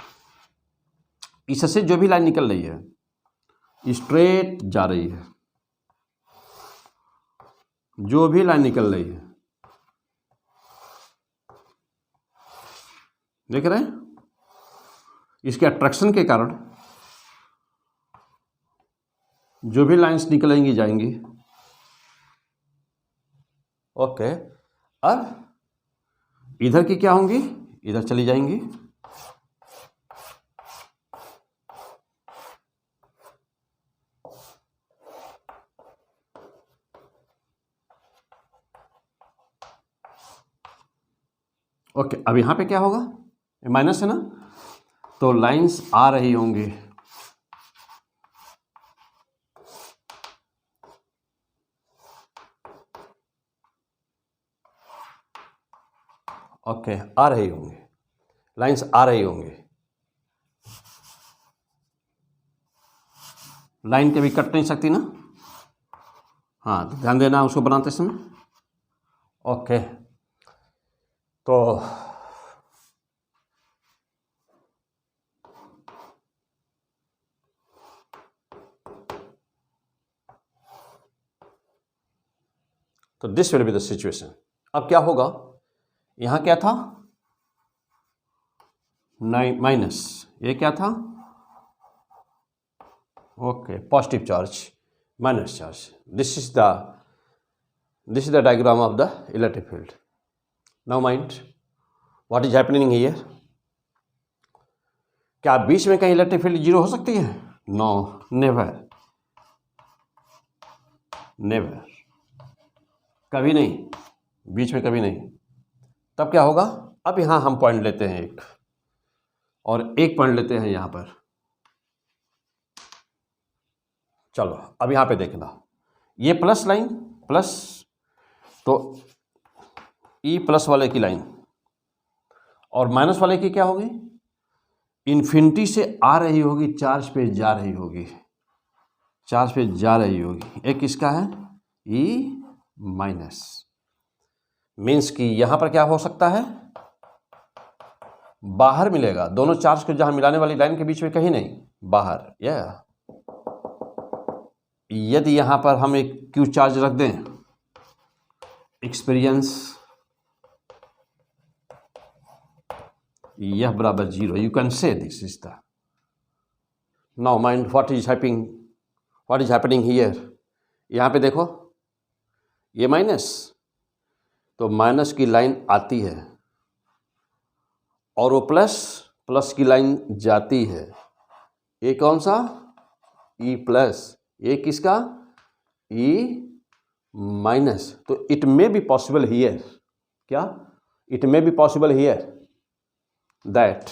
इससे जो भी लाइन निकल रही है स्ट्रेट जा रही है, जो भी लाइन निकल रही है, देख रहे हैं? इसके अट्रैक्शन के कारण जो भी लाइंस निकलेंगी जाएंगी। ओके, अब इधर की क्या होंगी? इधर चली जाएंगी। ओके, अब यहां पे क्या होगा? माइनस है ना, तो लाइंस आ रही होंगी। ओके, आ रही होंगी, लाइंस आ रही होंगी। लाइन कभी कट नहीं सकती ना, हाँ तो ध्यान देना उसको बनाते समय। ओके, तो this will be the situation. अब क्या होगा? यहां क्या था? माइनस, ये क्या था? Okay, positive charge, minus charge. This is the diagram of the electric field. Now mind, what is happening here? क्या बीच में कहीं इलेक्ट्रिक फील्ड 0 हो सकती है? नो, नेवर, नेवर, कभी नहीं, बीच में कभी नहीं। तब क्या होगा? अब यहां हम पॉइंट लेते हैं एक, और एक पॉइंट लेते हैं यहां पर। चलो अब यहां पे देखना, ये प्लस लाइन, प्लस, तो ई प्लस वाले की लाइन, और माइनस वाले की क्या होगी? इन्फिनिटी से आ रही होगी, चार्ज पे जा रही होगी, चार्ज पे जा रही होगी। एक किसका है? E minus. मीन्स कि यहां पर क्या हो सकता है? बाहर मिलेगा, दोनों चार्ज को जहां मिलाने वाली लाइन के बीच में कहीं नहीं, बाहर। यदि यहां पर हम एक क्यू चार्ज रख दें, एक्सपीरियंस यह बराबर 0, you can say this is the now mind what is happening here. यहाँ पे देखो ये माइनस, तो माइनस की लाइन आती है और वो प्लस की लाइन जाती है। ये कौन सा? E plus. ये किसका? E minus. तो it may be possible here, क्या? It may be possible here that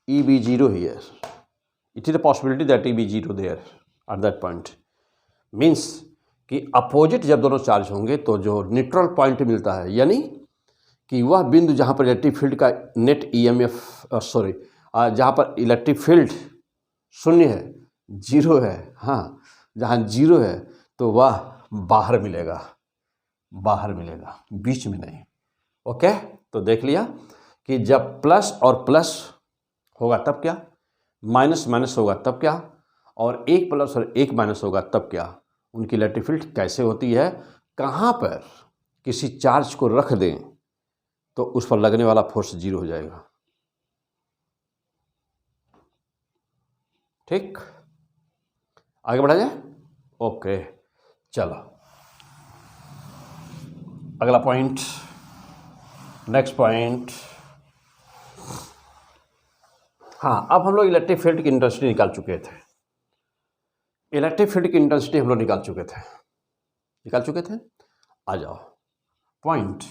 E be zero here. It is a possibility that E be zero there at that point. Means कि opposite जब दोनों charge होंगे तो जो neutral point मिलता है, यानी कि वह बिंदु जहाँ पर इलेक्ट्रिक फील्ड का नेट ईएमएफ जहाँ पर इलेक्ट्रिक फील्ड शून्य है, जीरो है, हाँ, जहाँ जीरो है तो वह बाहर मिलेगा, बीच में नहीं। ओके, तो देख लिया कि जब प्लस और प्लस होगा तब क्या, माइनस माइनस होगा तब क्या, और एक प्लस और एक माइनस होगा तब क्या, उनकी इलेक्ट्रिक फील्ड कैसे होती है। कहाँ पर किसी चार्ज को रख दें तो उस पर लगने वाला फोर्स जीरो हो जाएगा। ठीक, आगे बढ़ा जाए। ओके, चलो अगला पॉइंट, नेक्स्ट पॉइंट। हाँ, अब हम लोग इलेक्ट्रिक फील्ड की इंटेंसिटी निकाल चुके थे। इलेक्ट्रिक फील्ड की इंटेंसिटी हम लोग निकाल चुके थे। आ जाओ पॉइंट,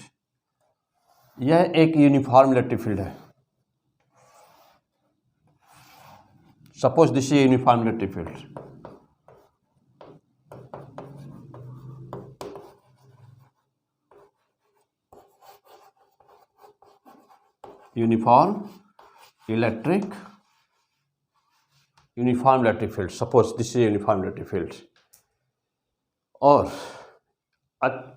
यह एक यूनिफॉर्म इलेक्ट्रिक फील्ड है। Suppose this is uniform electric field. Uniform electric field, suppose this is uniform electric field. और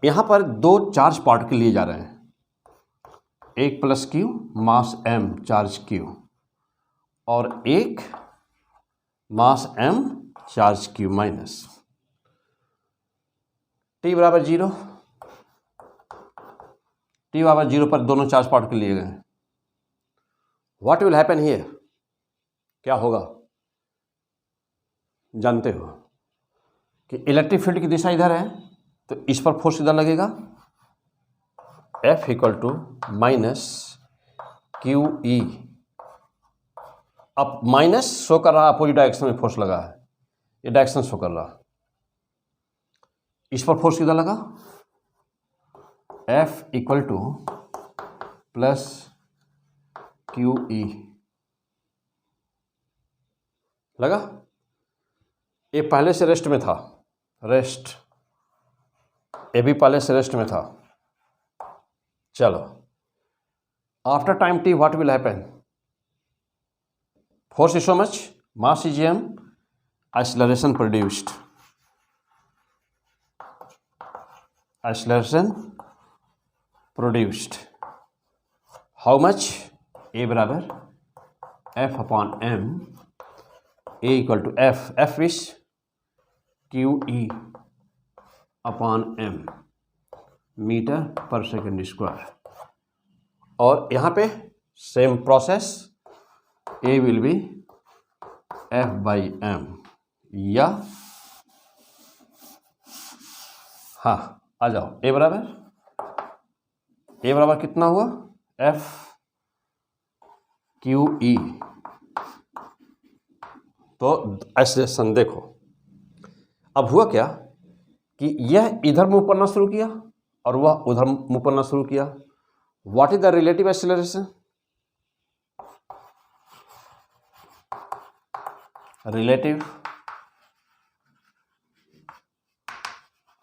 यहां पर दो चार्ज पार्टिकल लिए जा रहे हैं, एक plus Q mass M charge Q और एक mass M charge Q minus. T बराबर जीरो पर दोनों चार्ज पार्टिकल लिए गए हैं। व्हाट विल हैपन हियर, क्या होगा? जानते हो कि इलेक्ट्रिक फील्ड की दिशा इधर है, तो इस पर फोर्स इधर लगेगा, F equal to minus Q E. अब माइनस शो कर रहा, अपोजिट डायरेक्शन में फोर्स लगा है, ये डायरेक्शन शो कर रहा। इस पर फोर्स किधर लगा? F equal two plus Q E लगा। ये पहले से रेस्ट में था, ये भी पहले से रेस्ट में था। चलो, after time T what will happen? Force is so much, mass is M, acceleration produced, how much? A बराबर F upon M, A equal to F is Q E upon M meter per second square. और यहाँ पे same process, A will be F by M, या हाँ आ जाओ, A बराबर कितना हुआ? F Q E. तो एक्सेलरेशन देखो, अब हुआ क्या कि यह इधर मूव करना शुरू किया और वह उधर मूव करना शुरू किया। What is the relative acceleration? Relative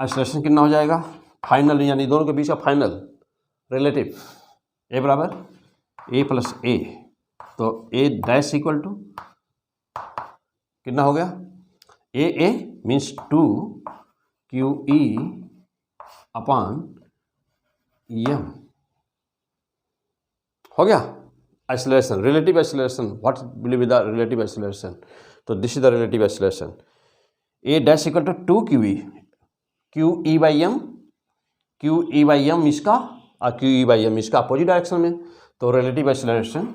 acceleration कितना हो जाएगा? फाइनल, यानी दोनों के बीच का फाइनल रिलेटिव, ए बराबर ए प्लस ए। तो ए डैश इक्वल टू कितना हो गया? A means 2 Q E upon M हो गया। Acceleration, relative acceleration, what will be the relative acceleration? तो this is the relative acceleration, A dash equal to 2 Q E by M इसका और Q E by M इसका opposite direction में। तो relative acceleration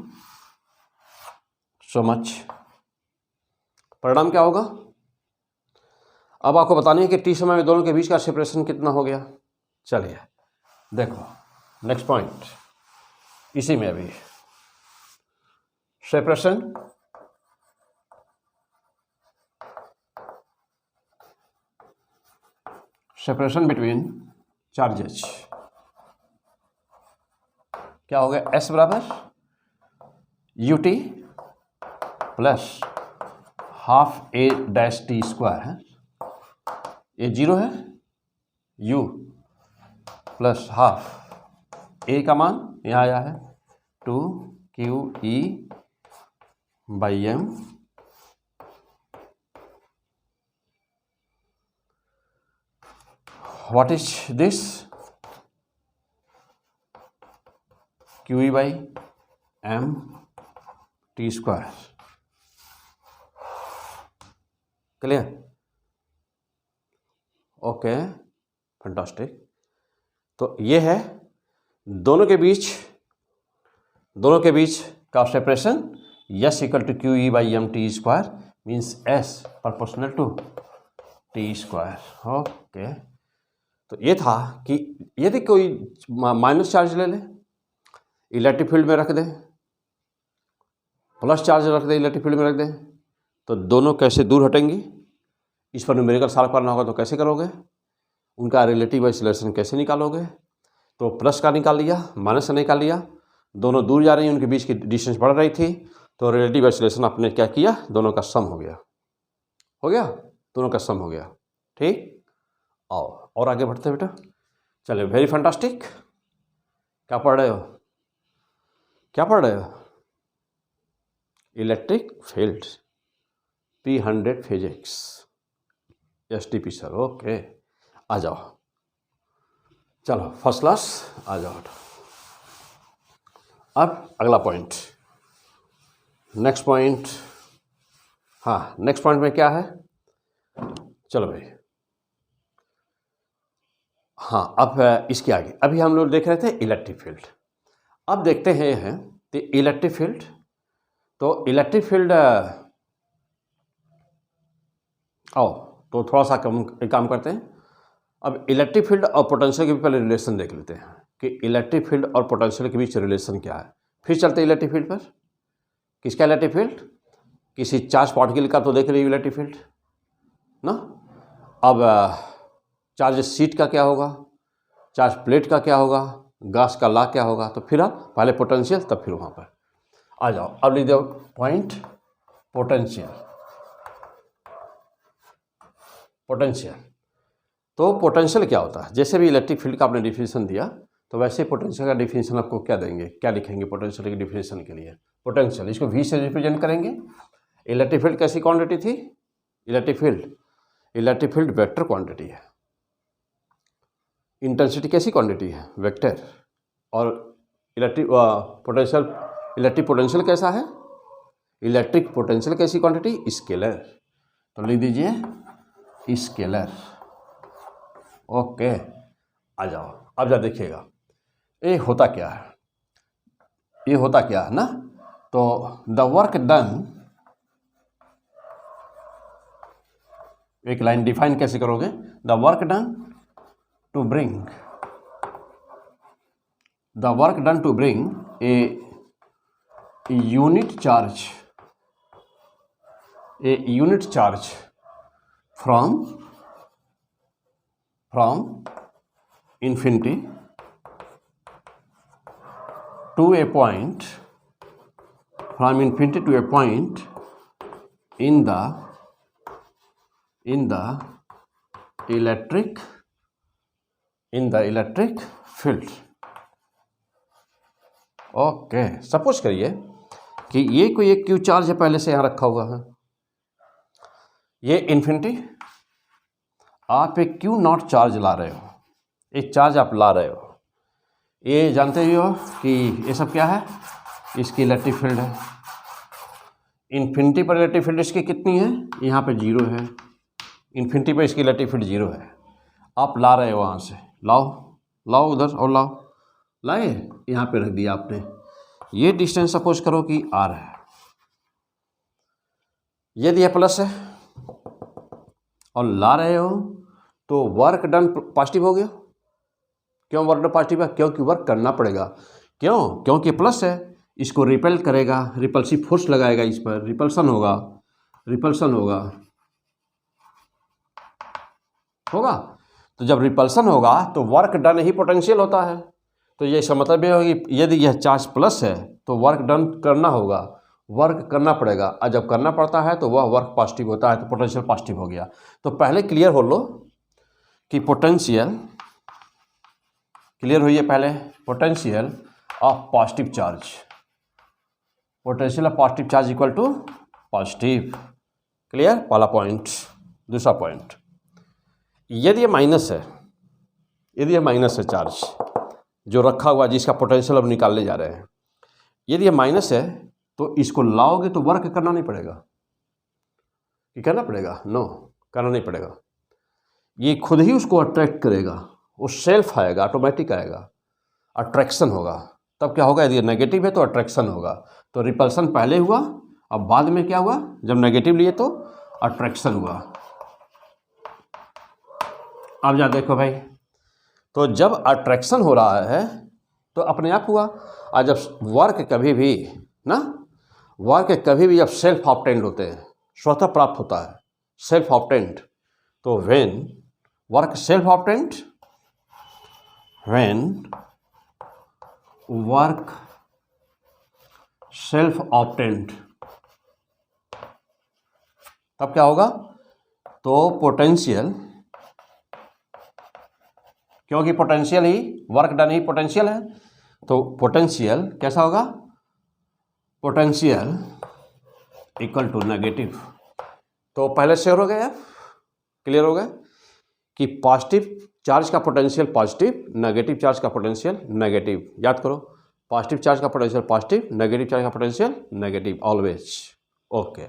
so much परिणाम क्या होगा? अब आपको बतानी है कि टी समय में दोनों के बीच का सेपरेशन कितना हो गया। चलिए देखो नेक्स्ट पॉइंट, इसी में अभी सेपरेशन बिटवीन चार्जेज क्या हो गया? S बराबर UT plus half A dash T square है, ये 0 है, U प्लस हाफ A का मान यहाँ आया है 2QE by M what is this? QE by M T square. Clear? Okay fantastic. तो ये है दोनों के बीच का separation S equal to QE by M T square means S proportional to T square. Okay, तो ये था कि यदि कोई माइनस चार्ज ले ले, इलेक्ट्रिक फील्ड में रख दे, प्लस चार्ज रख दे, इलेक्ट्रिक फील्ड में रख दे, तो दोनों कैसे दूर हटेंगी? इस पर न्यूमेरिकल सॉल्व करना होगा तो कैसे करोगे? उनका रिलेटिव आइसोलेशन कैसे निकालोगे? तो प्लस का निकाल लिया, माइनस का निकाल लिया, दोनों दूर जा रही हैं, उनके बीच की डिस्टेंस बढ़ रही थी, तो रिलेटिव आइसोलेशन आपने क्या किया? दोनों का सम हो गया, दोनों का सम हो गया। ठीक, आओ और आगे बढ़ते बेटा। चलिए वेरी फैंटास्टिक। क्या पढ़ रहे हो? Electric field P100 physics STP sir. Okay, आ जाओ, चलो फर्स्ट क्लास आ जाओ। अब अगला पॉइंट, नेक्स्ट पॉइंट। हाँ, नेक्स्ट पॉइंट में क्या है? चलो भाई, हाँ अब इसके आगे अभी हम लोग देख रहे थे इलेक्ट्रिक फील्ड। अब देखते हैं कि इलेक्ट्रिक फील्ड, तो इलेक्ट्रिक फील्ड आओ तो थोड़ा सा काम करते हैं। अब इलेक्ट्रिक फील्ड और पोटेंशियल के पहले रिलेशन देख लेते हैं कि इलेक्ट्रिक फील्ड और पोटेंशियल के बीच रिलेशन क्या है। फिर चलते हैं इलेक्ट्रिक फील्ड पर। किसका इलेक्ट्रिक फील्ड? किसी चार्ज पार्टिकल का तो देख रही इलेक्ट्रिक फील्ड ना। अब चार्ज शीट का क्या होगा, चार्ज प्लेट का क्या होगा, गॉस का लॉ क्या होगा। तो फिर आप पहले पोटेंशियल तब फिर वहाँ पर आ जाओ। अब लिख दो पॉइंट पोटेंशियल। तो पोटेंशियल क्या होता है? जैसे भी इलेक्ट्रिक फील्ड का आपने डिफिनेशन दिया तो वैसे पोटेंशियल का डिफिनेशन आपको क्या देंगे, क्या लिखेंगे पोटेंशियल के डिफिनेशन के लिए? पोटेंशियल, इसको V से रिप्रेजेंट करेंगे। इलेक्ट्रिक फील्ड कैसी क्वांटिटी थी? इलेक्ट्रिक फील्ड वेक्टर क्वांटिटी है। इंटेंसिटी कैसी क्वांटिटी है? वेक्टर। और इलेक्ट्रिक पोटेंशियल कैसा है? इलेक्ट्रिक पोटेंशियल कैसी क्वांटिटी? स्केलर। तो लिख दीजिए स्केलर। ओके, आ जाओ। अब जा देखिएगा ये होता क्या है ना। तो द वर्क डन, एक लाइन डिफाइन कैसे करोगे? The work done to bring a unit charge from infinity to a point, from infinity to a point in the electric field। Okay, suppose करिए कि ये कोई एक क्यू चार्ज है, पहले से यहाँ रखा हुआ है, ये इन्फिनिटी, आप एक क्यू नॉट चार्ज ला रहे हो, एक चार्ज आप ला रहे हो। ये जानते ही हो कि ये सब क्या है? इसकी इलेक्ट्रिक फील्ड है। इन्फिनिटी पर इलेक्ट्रिक फील्ड इसकी कितनी है? यहाँ पे 0 है। इन्फिनिटी पर इसकी इलेक्ट्रिक फील्ड 0 है। आप ला रहे हो वहाँ से, लाओ उधर और लाए, यहाँ पे रख दिया आपने। ये डिस्टेंस सपोज करो कि R है, यदि यह प्लस है और ला रहे हो तो वर्क डन पॉजिटिव हो गया। क्यों वर्क डन पॉजिटिव है? क्योंकि वर्क करना पड़ेगा। क्यों? क्योंकि प्लस है, इसको रिपेल करेगा, रिपल्सिव फोर्स लगाएगा, इस पर रिपल्सन होगा, रिपल्सन होगा, होगा। तो जब रिपल्सन होगा तो वर्क डन ही पोटेंशियल होता है। तो ये इसका मतलब ये होगा कि यदि यह चार्ज प्लस है तो वर्क डन करना होगा, वर्क करना पड़ेगा, और जब करना पड़ता है तो वह वर्क पॉजिटिव होता है, तो पोटेंशियल पॉजिटिव हो गया। तो पहले क्लियर हो लो कि पोटेंशियल, क्लियर हुई है पहले, potential of positive charge, potential of positive charge equal to positive. Clear? पहला पॉइंट। दूसरा पॉइंट, यदि ये माइनस है, यदि ये माइनस है चार्ज जो रखा हुआ जिसका पोटेंशियल अब निकालने जा रहे हैं, यदि ये माइनस है तो इसको लाओगे तो वर्क करना नहीं पड़ेगा। कि करना पड़ेगा? नो, करना नहीं पड़ेगा। ये खुद ही उसको अट्रैक्ट करेगा, वो सेल्फ आएगा, ऑटोमेटिक आएगा, अट्रैक्शन होगा। तब क्या होगा? यदि नेगेटिव है तो अट्रैक्शन होगा। तो रिपल्सन पहले हुआ, अब बाद में क्या हुआ? जब नेगेटिव लिए तो अट्रैक्शन हुआ। अब जा देखो भाई, तो जब अट्रैक्शन हो रहा है तो अपने आप हुआ, और जब वर्क कभी भी ना, वर्क कभी भी जब सेल्फ ऑब्टेंड होते हैं, स्वतः प्राप्त होता है, सेल्फ ऑब्टेंड, तो when work self obtained, when work self obtained, तब क्या होगा? तो पोटेंशियल, क्योंकि पोटेंशियल ही वर्क डन ही पोटेंशियल है, तो पोटेंशियल कैसा होगा? Potential equal to negative. तो पहले शेयर हो गया, क्लियर हो गया कि पॉजिटिव चार्ज का पोटेंशियल पॉजिटिव, नेगेटिव चार्ज का पोटेंशियल नेगेटिव। याद करो, पॉजिटिव चार्ज का पोटेंशियल पॉजिटिव, नेगेटिव चार्ज का पोटेंशियल नेगेटिव, ऑलवेज। ओके,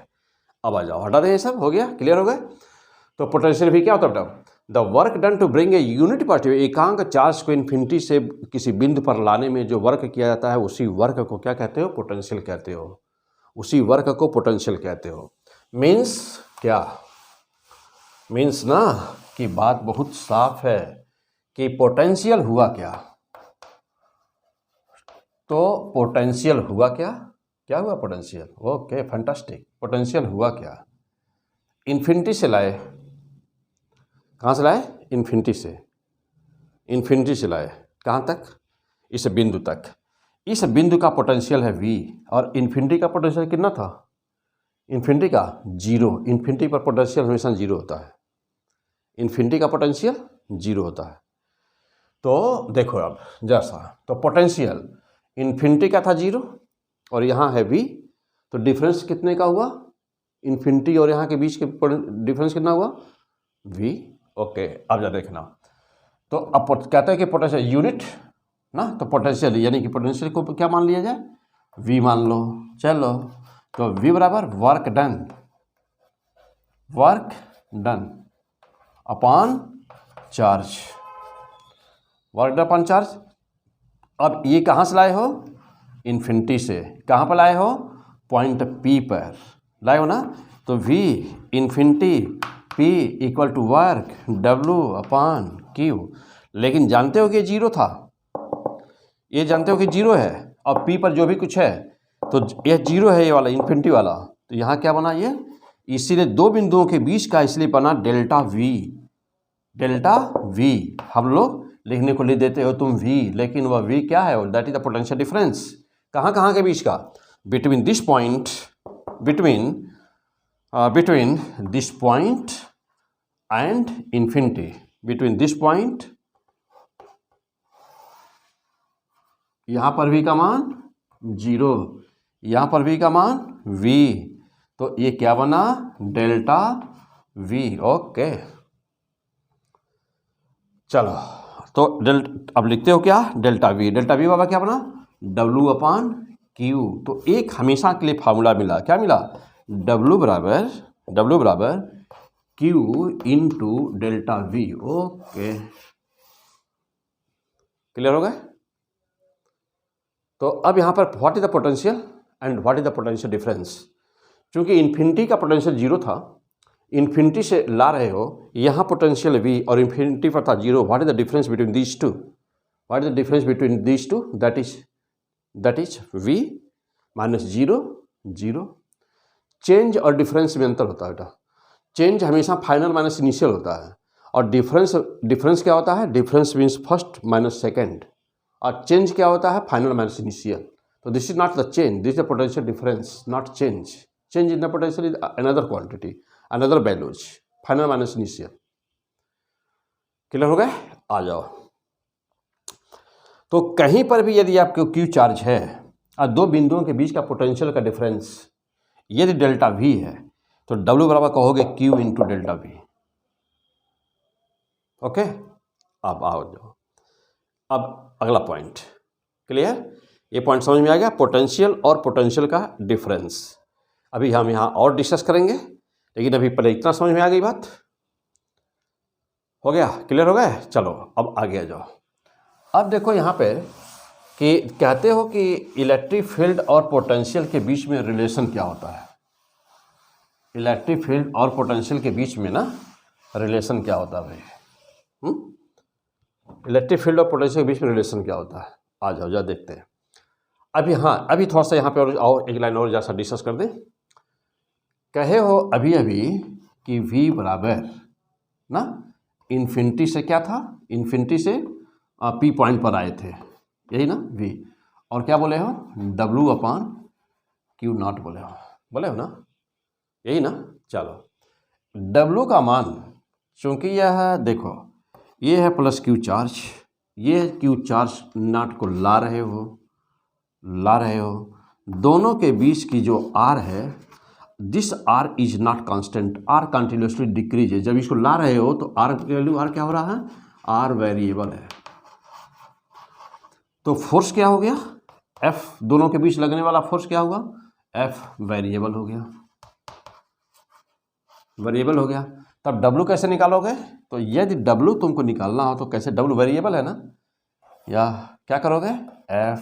अब आ जाओ, हटा दें, ये सब हो गया, क्लियर हो गया। तो पोटेंशियल भी क्या होता है बेटा? The work done to bring a unit positive, एकांक चार्ज को इन्फिनिटी से किसी बिंदु पर लाने में जो वर्क किया जाता है उसी वर्क को क्या कहते हो? पोटेंशियल कहते हो। उसी वर्क को पोटेंशियल कहते हो। मीन्स क्या? मीन्स ना कि बात बहुत साफ है कि पोटेंशियल हुआ क्या। तो पोटेंशियल हुआ क्या? क्या हुआ पोटेंशियल? Okay, fantastic. पोटेंशियल हुआ क्या? इन्फिनिटी से लाए। कहाँ से लाए? इन्फिनिटी से। इन्फिनिटी से लाए कहाँ तक? इस बिंदु तक। इस बिंदु का पोटेंशियल है v, और इन्फिनिटी का पोटेंशियल कितना था? इन्फिनिटी का 0। इन्फिनिटी पर पोटेंशियल हमेशा 0 होता है। इन्फिनिटी का पोटेंशियल 0 होता है। तो देखो अब जैसा, तो पोटेंशियल इन्फिनिटी का था 0 और यहाँ है v, तो डिफरेंस कितने का हुआ? इन्फिनिटी और यहाँ के बीच के डिफरेंस कितना हुआ? v। ओके, अब जा देखना। तो अब कहते हैं कि पोटेंशियल यूनिट ना, तो पोटेंशियल यानी कि पोटेंशियल को क्या मान लिया जाए? v मान लो। चलो, तो v बराबर work done, work done upon charge, work done upon charge. अब ये कहाँ से लाए हो? इन्फिनिटी से। कहाँ पर लाए हो? पॉइंट P पर लाए हो ना। तो v infinity P equal to work W upon Q। लेकिन जानते हो कि 0 था, ये जानते हो कि 0 है, और P पर जो भी कुछ है तो यह 0 है, ये वाला इन्फिनिटी वाला। तो यहाँ क्या बना ये? इसीलिए दो बिंदुओं के बीच का इसलिए बना डेल्टा V। डेल्टा V हम लोग लिखने को लिख देते हो तुम V, लेकिन वह V क्या है? That is the potential difference. कहाँ कहाँ के बीच का? Between this point, between this point and infinity, between this point, यहाँ पर V का मान 0, यहाँ पर V का मान V, तो ये क्या बना? Delta V। ओके, चलो, तो अब लिखते हो क्या? Delta V। डेल्टा V बाबा क्या बना? W upon Q। तो एक हमेशा के लिए फार्मूला मिला, क्या मिला? W बराबर Q into delta V। Okay, clear हो गए? तो अब यहाँ पर what is the potential and what is the potential difference? चूँकि इन्फिनिटी का पोटेंशियल जीरो था, इन्फिनिटी से ला रहे हो, यहाँ पोटेंशियल v और इन्फिनिटी पर था zero. What is the difference between these two? What is the difference between these two? That is v minus zero zero. Change और डिफरेंस में अंतर होता है बेटा. चेंज हमेशा फाइनल माइनस इनिशियल होता है, और डिफरेंस क्या होता है? Difference means first minus second, और चेंज क्या होता है? Final minus initial. तो this is not the change, this is the potential difference, not change. Change in the potential is another quantity, another values, final minus initial. Clear हो गए? आ जाओ. तो कहीं पर भी यदि आपको क्यू चार्ज है और दो बिंदुओं के बीच का पोटेंशियल का डिफरेंस यदि डेल्टा वी है, तो W बराबर कहोगे Q into delta we. Okay, अब आओ जाओ. अब अगला पॉइंट. क्लियर? ये पॉइंट समझ में आ गया, पोटेंशियल और पोटेंशियल का डिफरेंस. अभी हम यहाँ और डिस्कस करेंगे, लेकिन अभी पहले इतना समझ में आ गई बात. हो गया? क्लियर हो गया? चलो अब आगे आ जाओ. अब देखो यहाँ पे कि कहते हो कि इलेक्ट्रिक फील्ड और पोटेंशियल के बीच में रिलेशन क्या होता है. इलेक्ट्रिक फील्ड और पोटेंशियल के बीच में ना रिलेशन क्या होता है भाई? इलेक्ट्रिक फील्ड और पोटेंशियल के बीच में रिलेशन क्या होता है? आ जाओ जा देखते हैं. अभी हाँ, अभी थोड़ा सा यहाँ पे और आओ, एक लाइन और जैसा डिस्कस कर दें. कहे हो अभी अभी कि v बराबर ना इन्फिनिटी से क्या था? इन्फिनिटी से p पॉइंट पर आए थे, यही ना v, और क्या बोले हो? w अपान क्यू नॉट बोले हो ना, यही ना. चलो w का मान, चूँकि यह देखो ये है प्लस क्यू चार्ज, ये क्यू चार्ज नॉट को ला रहे हो, दोनों के बीच की जो r है, this r is not constant, r continuously decrease है. जब इसको ला रहे हो तो r की वैल्यू, r क्या हो रहा है? r वेरिएबल है. तो फोर्स क्या हो गया? F, दोनों के बीच लगने वाला फोर्स क्या होगा? F वेरिएबल हो गया. तब W कैसे निकालोगे? तो यदि W तुमको निकालना हो तो कैसे? W वेरिएबल है ना, या क्या करोगे? F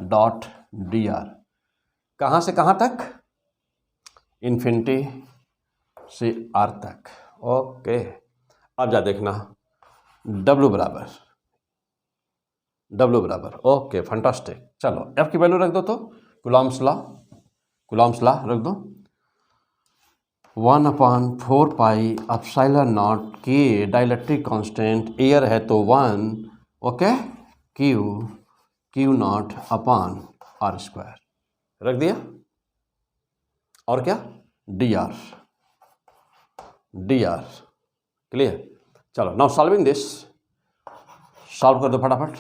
dot D R. कहाँ से कहाँ तक? इन्फिनिटी से R तक. ओके, अब जा देखना W बराबर. Okay, fantastic. चलो F की वैल्यू रख दो, तो कूलॉम्स लॉ रख दो. 1/4 पाई एप्सिलॉन नॉट के, डाइलेक्ट्रिक कांस्टेंट, एयर है तो 1, okay, Q not upon r square रख दिया. और क्या? dr. क्लियर? चलो नाउ सॉल्विंग दिस, सॉल्व कर दो फटाफट.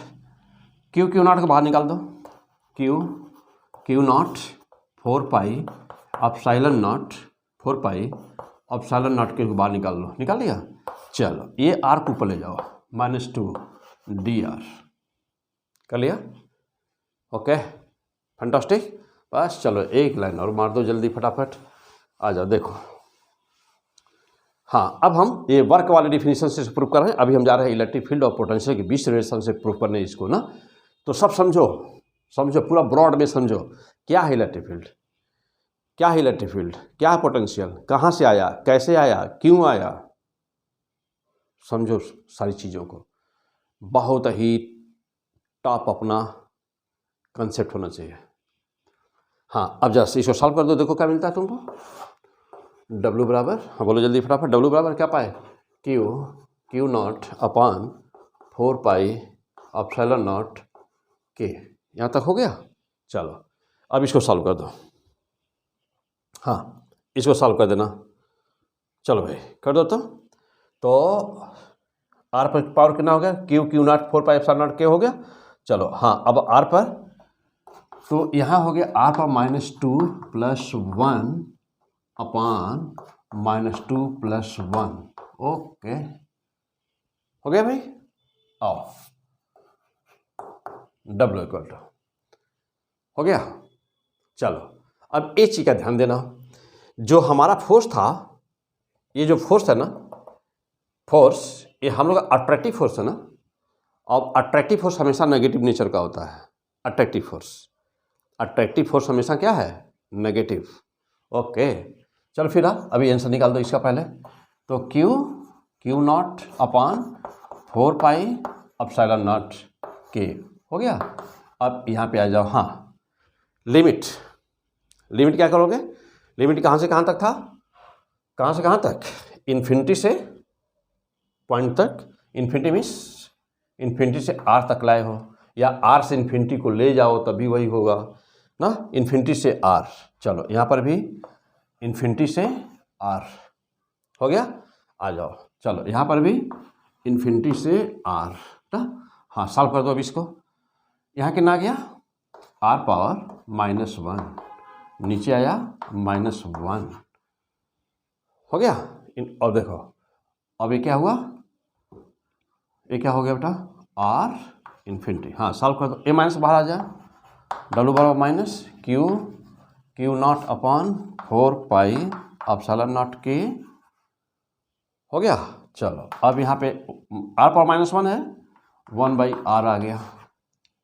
क्यू नॉट को बाहर निकाल दो. Q not 4 pi epsilon not, 4 pi epsilon not के बाहर निकाल लो. निकाल लिया? चलो ये r को ऊपर ले जाओ, -2 dr. कर लिया? Okay, fantastic. बस चलो एक लाइन और मार दो जल्दी फटाफट. आ जाओ देखो. हाँ, अब हम ये वर्क वाले डिफिनीशन से प्रूव कर रहे हैं. अभी हम जा रहे हैं इलेक्ट्रिक फील्ड और पोटेंशियल के बीच रिलेशन से प्रूव करने इसको ना. तो सब समझो, पूरा ब्रॉड में समझो. क्या है इलेक्ट्रिक फील्ड, क्या है पोटेंशियल, कहाँ से आया, कैसे आया, क्यों आया, समझो सारी चीज़ों को. बहुत ही टॉप अपना कंसेप्ट होना चाहिए. हाँ, अब जैसे इसको सॉल्व कर दो, देखो क्या मिलता है तुमको. W बराबर, हाँ बोलो जल्दी फटाफट. W बराबर क्या पाए? Q not upon 4 pi epsilon not के. यहाँ तक हो गया? चलो अब इसको सॉल्व कर दो. हाँ, इसको सॉल्व कर देना. चलो भाई कर दो. तो r पर पावर कितना हो गया? Q not 4 pi epsilon not के हो गया. चलो हाँ, अब r पर, तो यहाँ हो गया r पर -2 + 1 अपान -2 + 1. ओके, हो गया भाई. आओ W इक्वल टू हो गया. चलो अब एक चीज़ का ध्यान देना, जो हमारा फोर्स था, ये जो फोर्स है ना, ये हम लोग का अट्रैक्टिव फोर्स है ना. अब अट्रैक्टिव फोर्स हमेशा नेगेटिव नेचर का होता है. अट्रैक्टिव फोर्स हमेशा क्या है? नेगेटिव. ओके, चलो फिर अभी आंसर निकाल दो इसका पहले। तो Q not upon 4 pi epsilon not के हो गया। अब यहाँ पे आ जाओ। हाँ, लिमिट क्या करोगे? लिमिट कहाँ से कहाँ तक था? कहाँ से कहाँ तक? इन्फिनिटी से पॉइंट तक। इन्फिनिटी मीन्स इन्फिनिटी से आर तक लाए हो, या आर से इन्फिनिटी को ले जाओ तभी वही होगा ना, इन्फिनिटी से आर। चलो यहाँ पर भी इन्फिनिटी से आर हो गया। आ जाओ, चलो यहाँ पर भी इन्फिनिटी से आर ना। हाँ, सॉल्व कर दो अब इसको। यहाँ कितना आ गया? आर पावर -1, नीचे आया -1 हो गया। और देखो अब ये क्या हुआ? ये क्या हो गया बेटा? Are infinity. हाँ, सॉल्व कर दो। ए माइनस बाहर आ जाए, डब्ल्यू बराबर minus Q not upon 4 pi epsilon not के हो गया। चलो अब यहाँ पे आर पावर -1 है, 1/r आ गया।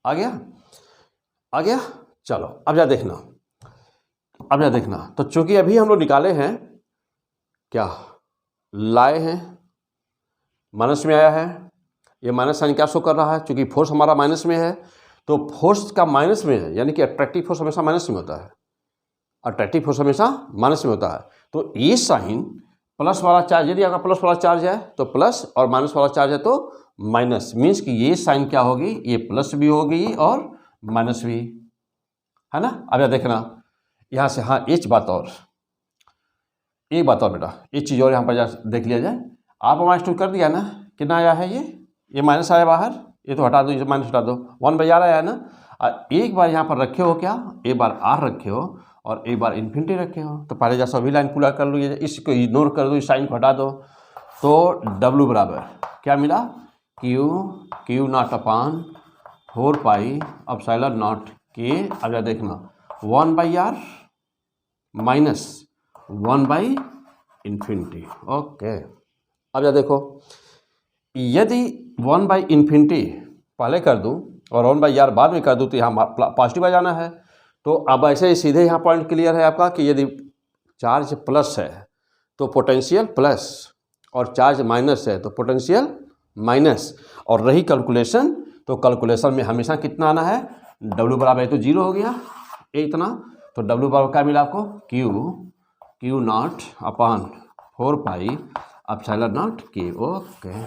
आ गया। चलो अब जा देखना। तो चूंकि अभी हम लोग निकाले हैं, क्या लाए हैं, माइनस में आया है। ये माइनस साइन क्या शो कर रहा है? चूंकि फोर्स हमारा माइनस में है, तो फोर्स का माइनस में है, यानी कि अट्रैक्टिव फोर्स हमेशा माइनस में होता है। अट्रैक्टिव फोर्स हमेशा माइनस में होता है। तो ये साइन प्लस वाला चार्ज, यदि आपका प्लस वाला चार्ज है तो प्लस, और माइनस वाला चार्ज है तो माइनस। मीन्स कि ये साइन क्या होगी? ये प्लस भी होगी और माइनस भी, है ना। अब देखना यहाँ से। हाँ, एक बात और बेटा, एक चीज़ और यहाँ पर देख लिया जाए। आप माइनस कर दिया ना, कितना आया है? ये माइनस आया बाहर, ये तो हटा दो, इसे माइनस हटा दो, 1/r आया ना। एक बार यहाँ पर रखे हो क्या? एक बार आर रखे हो और एक बार इन्फिनिटी रखे हो। तो पहले जैसा सभी लाइन पूरा कर लो, ये इसको इग्नोर कर दो, इस साइन को हटा दो। तो W बराबर क्या मिला? Q not upon 4 pi epsilon not के। अब या देखना 1/r माइनस 1/इन्फिनिटी। ओके, अब या देखो, यदि 1/इन्फिनिटी पहले कर दूं और 1/r बाद में कर दूं तो यहाँ पॉजिटिव आ जाना है। तो अब ऐसे ही सीधे यहाँ पॉइंट क्लियर है आपका कि यदि चार्ज प्लस है तो पोटेंशियल प्लस, और चार्ज माइनस है तो पोटेंशियल माइनस। और रही कैलकुलेशन, तो कैलकुलेशन में हमेशा कितना आना है? W बराबर, तो 0 हो गया, ये इतना। तो W बराबर क्या मिला आपको? Q not upon 4 pi epsilon not K. Okay,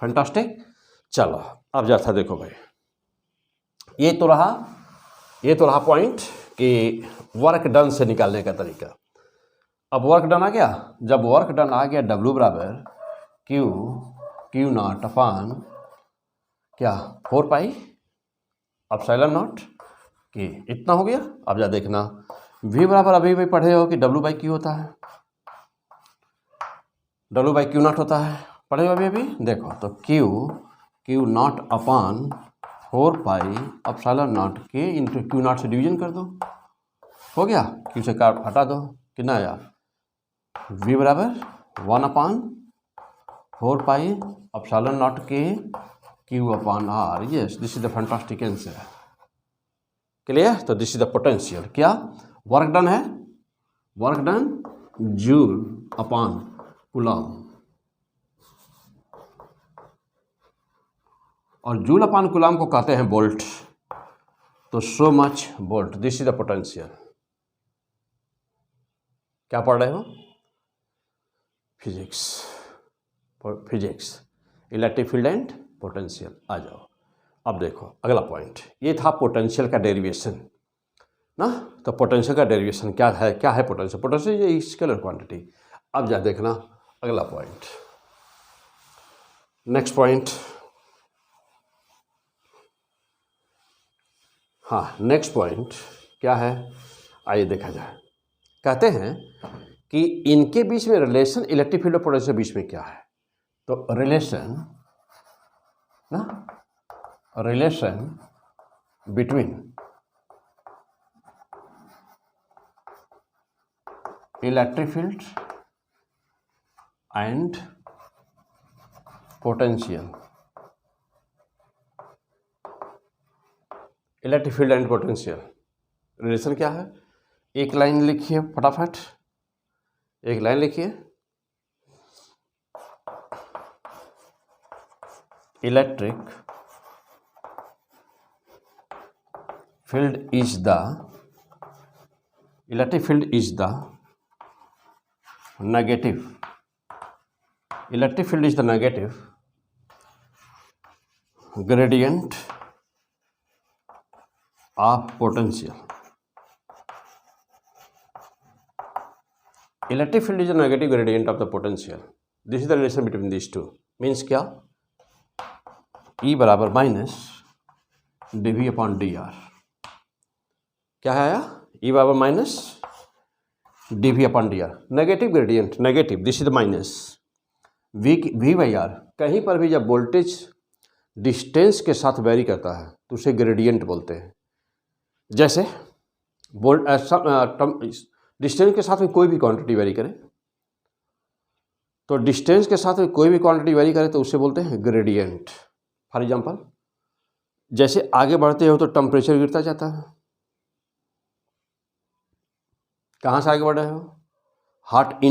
fantastic. चलो अब जैसा देखो भाई, ये तो रहा पॉइंट कि वर्क डन से निकालने का तरीका। अब वर्क डन आ गया। जब वर्क डन आ गया, W बराबर क्यू नॉट अपॉन क्या 4 पाई एप्सिलॉन नॉट के, इतना हो गया। अब जा देखना, V बराबर अभी भी पढ़े हो कि W/Q होता है, W/Q नॉट होता है, पढ़े हो अभी। देखो तो Q not upon 4 pi epsilon not के इंटू क्यू नॉट से डिवीजन कर दो, हो गया। क्यू से कार हटा दो, कितना आया? V बराबर 1/4 pi epsilon not K Q/R। Yes, this is the fantastic answer. Clear? तो दिस इज द पोटेंशियल। क्या वर्क डन है? Work done joule upon coulomb, और जूल अपॉन कूलम को कहते हैं बोल्ट। तो so much volt, this is the potential. क्या पढ़ रहे हो? Physics, electric field and potential. आ जाओ, अब देखो अगला पॉइंट। ये था पोटेंशियल का डेरिवेशन ना। तो पोटेंशियल का डेरिवेशन क्या है पोटेंशियल? पोटेंशियल ये स्केलर क्वांटिटी। अब जा देखना अगला पॉइंट, नेक्स्ट पॉइंट। हाँ, नेक्स्ट पॉइंट क्या है? आइए देखा जाए। कहते हैं कि इनके बीच में रिलेशन, इलेक्ट्रिक फील्ड और पोटेंशियल बीच में क्या है? तो relation between electric field and potential. Electric field and potential relation क्या है? एक लाइन लिखिए फटाफट, एक लाइन लिखिए। Electric field is the negative. Electric field is the negative gradient of potential. Electric field is a negative gradient of the potential. This is the relation between these two. Means क्या? E बराबर minus dV upon dr. क्या है आया? E बराबर minus dV upon dr. Negative gradient, negative, this is the minus V by R. कहीं पर भी जब वोल्टेज डिस्टेंस के साथ वेरी करता है तो उसे ग्रेडियंट बोलते हैं। जैसे डिस्टेंस के साथ में कोई भी क्वांटिटी वेरी करे, तो डिस्टेंस के साथ में कोई भी क्वांटिटी वेरी करे तो उसे बोलते हैं ग्रेडियंट। फॉर एग्जांपल, जैसे आगे बढ़ते हो तो टेम्परेचर गिरता जाता है। कहाँ से आगे बढ़ रहे हो? हॉट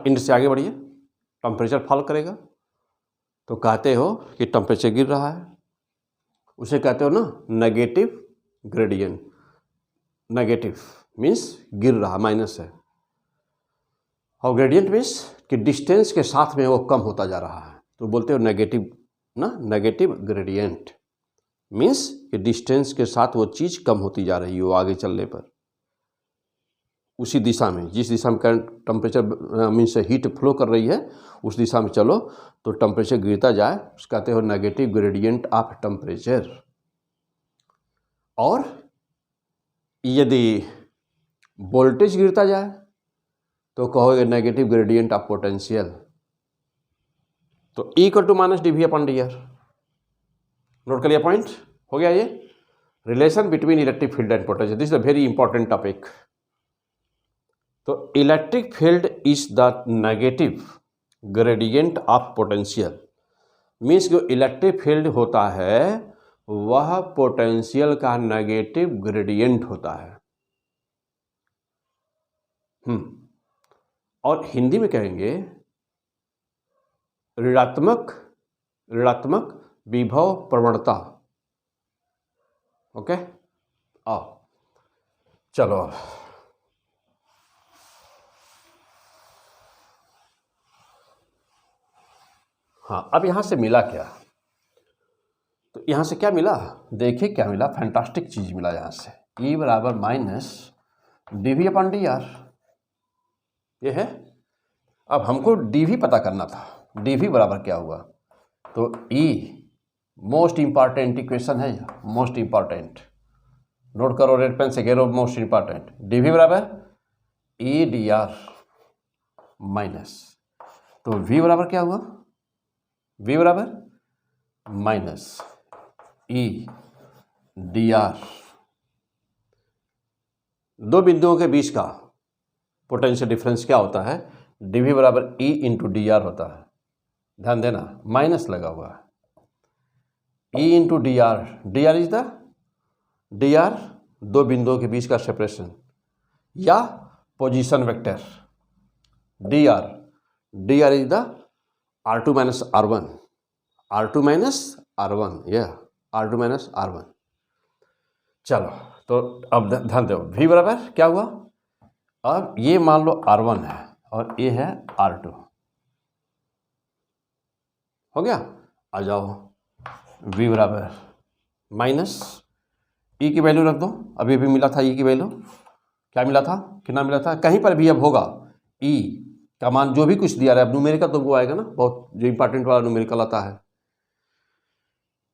इंड से आगे बढ़िए, टेम्परेचर फॉल करेगा तो कहते हो कि टेम्परेचर गिर रहा है, उसे कहते हो ना नेगेटिव ग्रेडियंट। नेगेटिव मीन्स गिर रहा, माइनस है, और ग्रेडियंट मीन्स कि डिस्टेंस के साथ में वो कम होता जा रहा है, तो बोलते हो नेगेटिव ना, नेगेटिव ग्रेडियंट मीन्स कि डिस्टेंस के साथ वो चीज़ कम होती जा रही है, वो आगे चलने पर उसी दिशा में, जिस दिशा में current temperature means heat flow कर रही है उस दिशा में चलो तो टेम्परेचर गिरता जाए, उसको कहते हो नेगेटिव ग्रेडियंट ऑफ टेम्परेचर। और यदि वोल्टेज गिरता जाए तो कहोगे नेगेटिव ग्रेडियंट ऑफ पोटेंशियल। तो E equal to minus dV upon dr। Note कर लिया पॉइंट? हो गया ये relation between electric field and potential. This is a very important topic. तो electric field is the negative gradient of potential means जो electric field होता है वह पोटेंशियल का नेगेटिव ग्रेडियंट होता है। और हिंदी में कहेंगे ऋणात्मक विभव प्रवणता। ओके, आओ चलो अब हाँ, अब यहां से मिला क्या? तो यहां से क्या मिला? देखिए क्या मिला, फैंटास्टिक चीज मिला यहां से। E बराबर माइनस dV अपॉन dr, ये है। अब हमको dV पता करना था, dV बराबर क्या हुआ? तो E मोस्ट इंपॉर्टेंट इक्वेशन है, मोस्ट इंपॉर्टेंट, नोट करो रेड पेन से, घेरो मोस्ट इंपॉर्टेंट। dV बराबर E dr माइनस, तो V बराबर क्या हुआ? V बराबर माइनस E dr। दो बिंदुओं के बीच का पोटेंशियल डिफरेंस क्या होता है? dV बराबर E इंटू dr होता है। ध्यान देना, माइनस लगा हुआ है। E into dr, dr is the dr दो बिंदुओं के बीच का सेपरेशन या position vector. dr is the R2 minus R1, R2 minus R1, यह R2 माइनस R1। चलो तो अब ध्यान दो, V बराबर क्या हुआ? अब ये मान लो R1 है और ये है R2, हो गया। आ जाओ, V बराबर माइनस E की वैल्यू रख दो। अभी भी मिला था E की वैल्यू, क्या मिला था, कितना मिला था? कहीं पर भी अब होगा E का मान जो भी कुछ दिया रहा है, अब न्यूमेरिकल तो वो आएगा ना, बहुत जो इंपॉर्टेंट वाला न्यूमेरिकल आता है,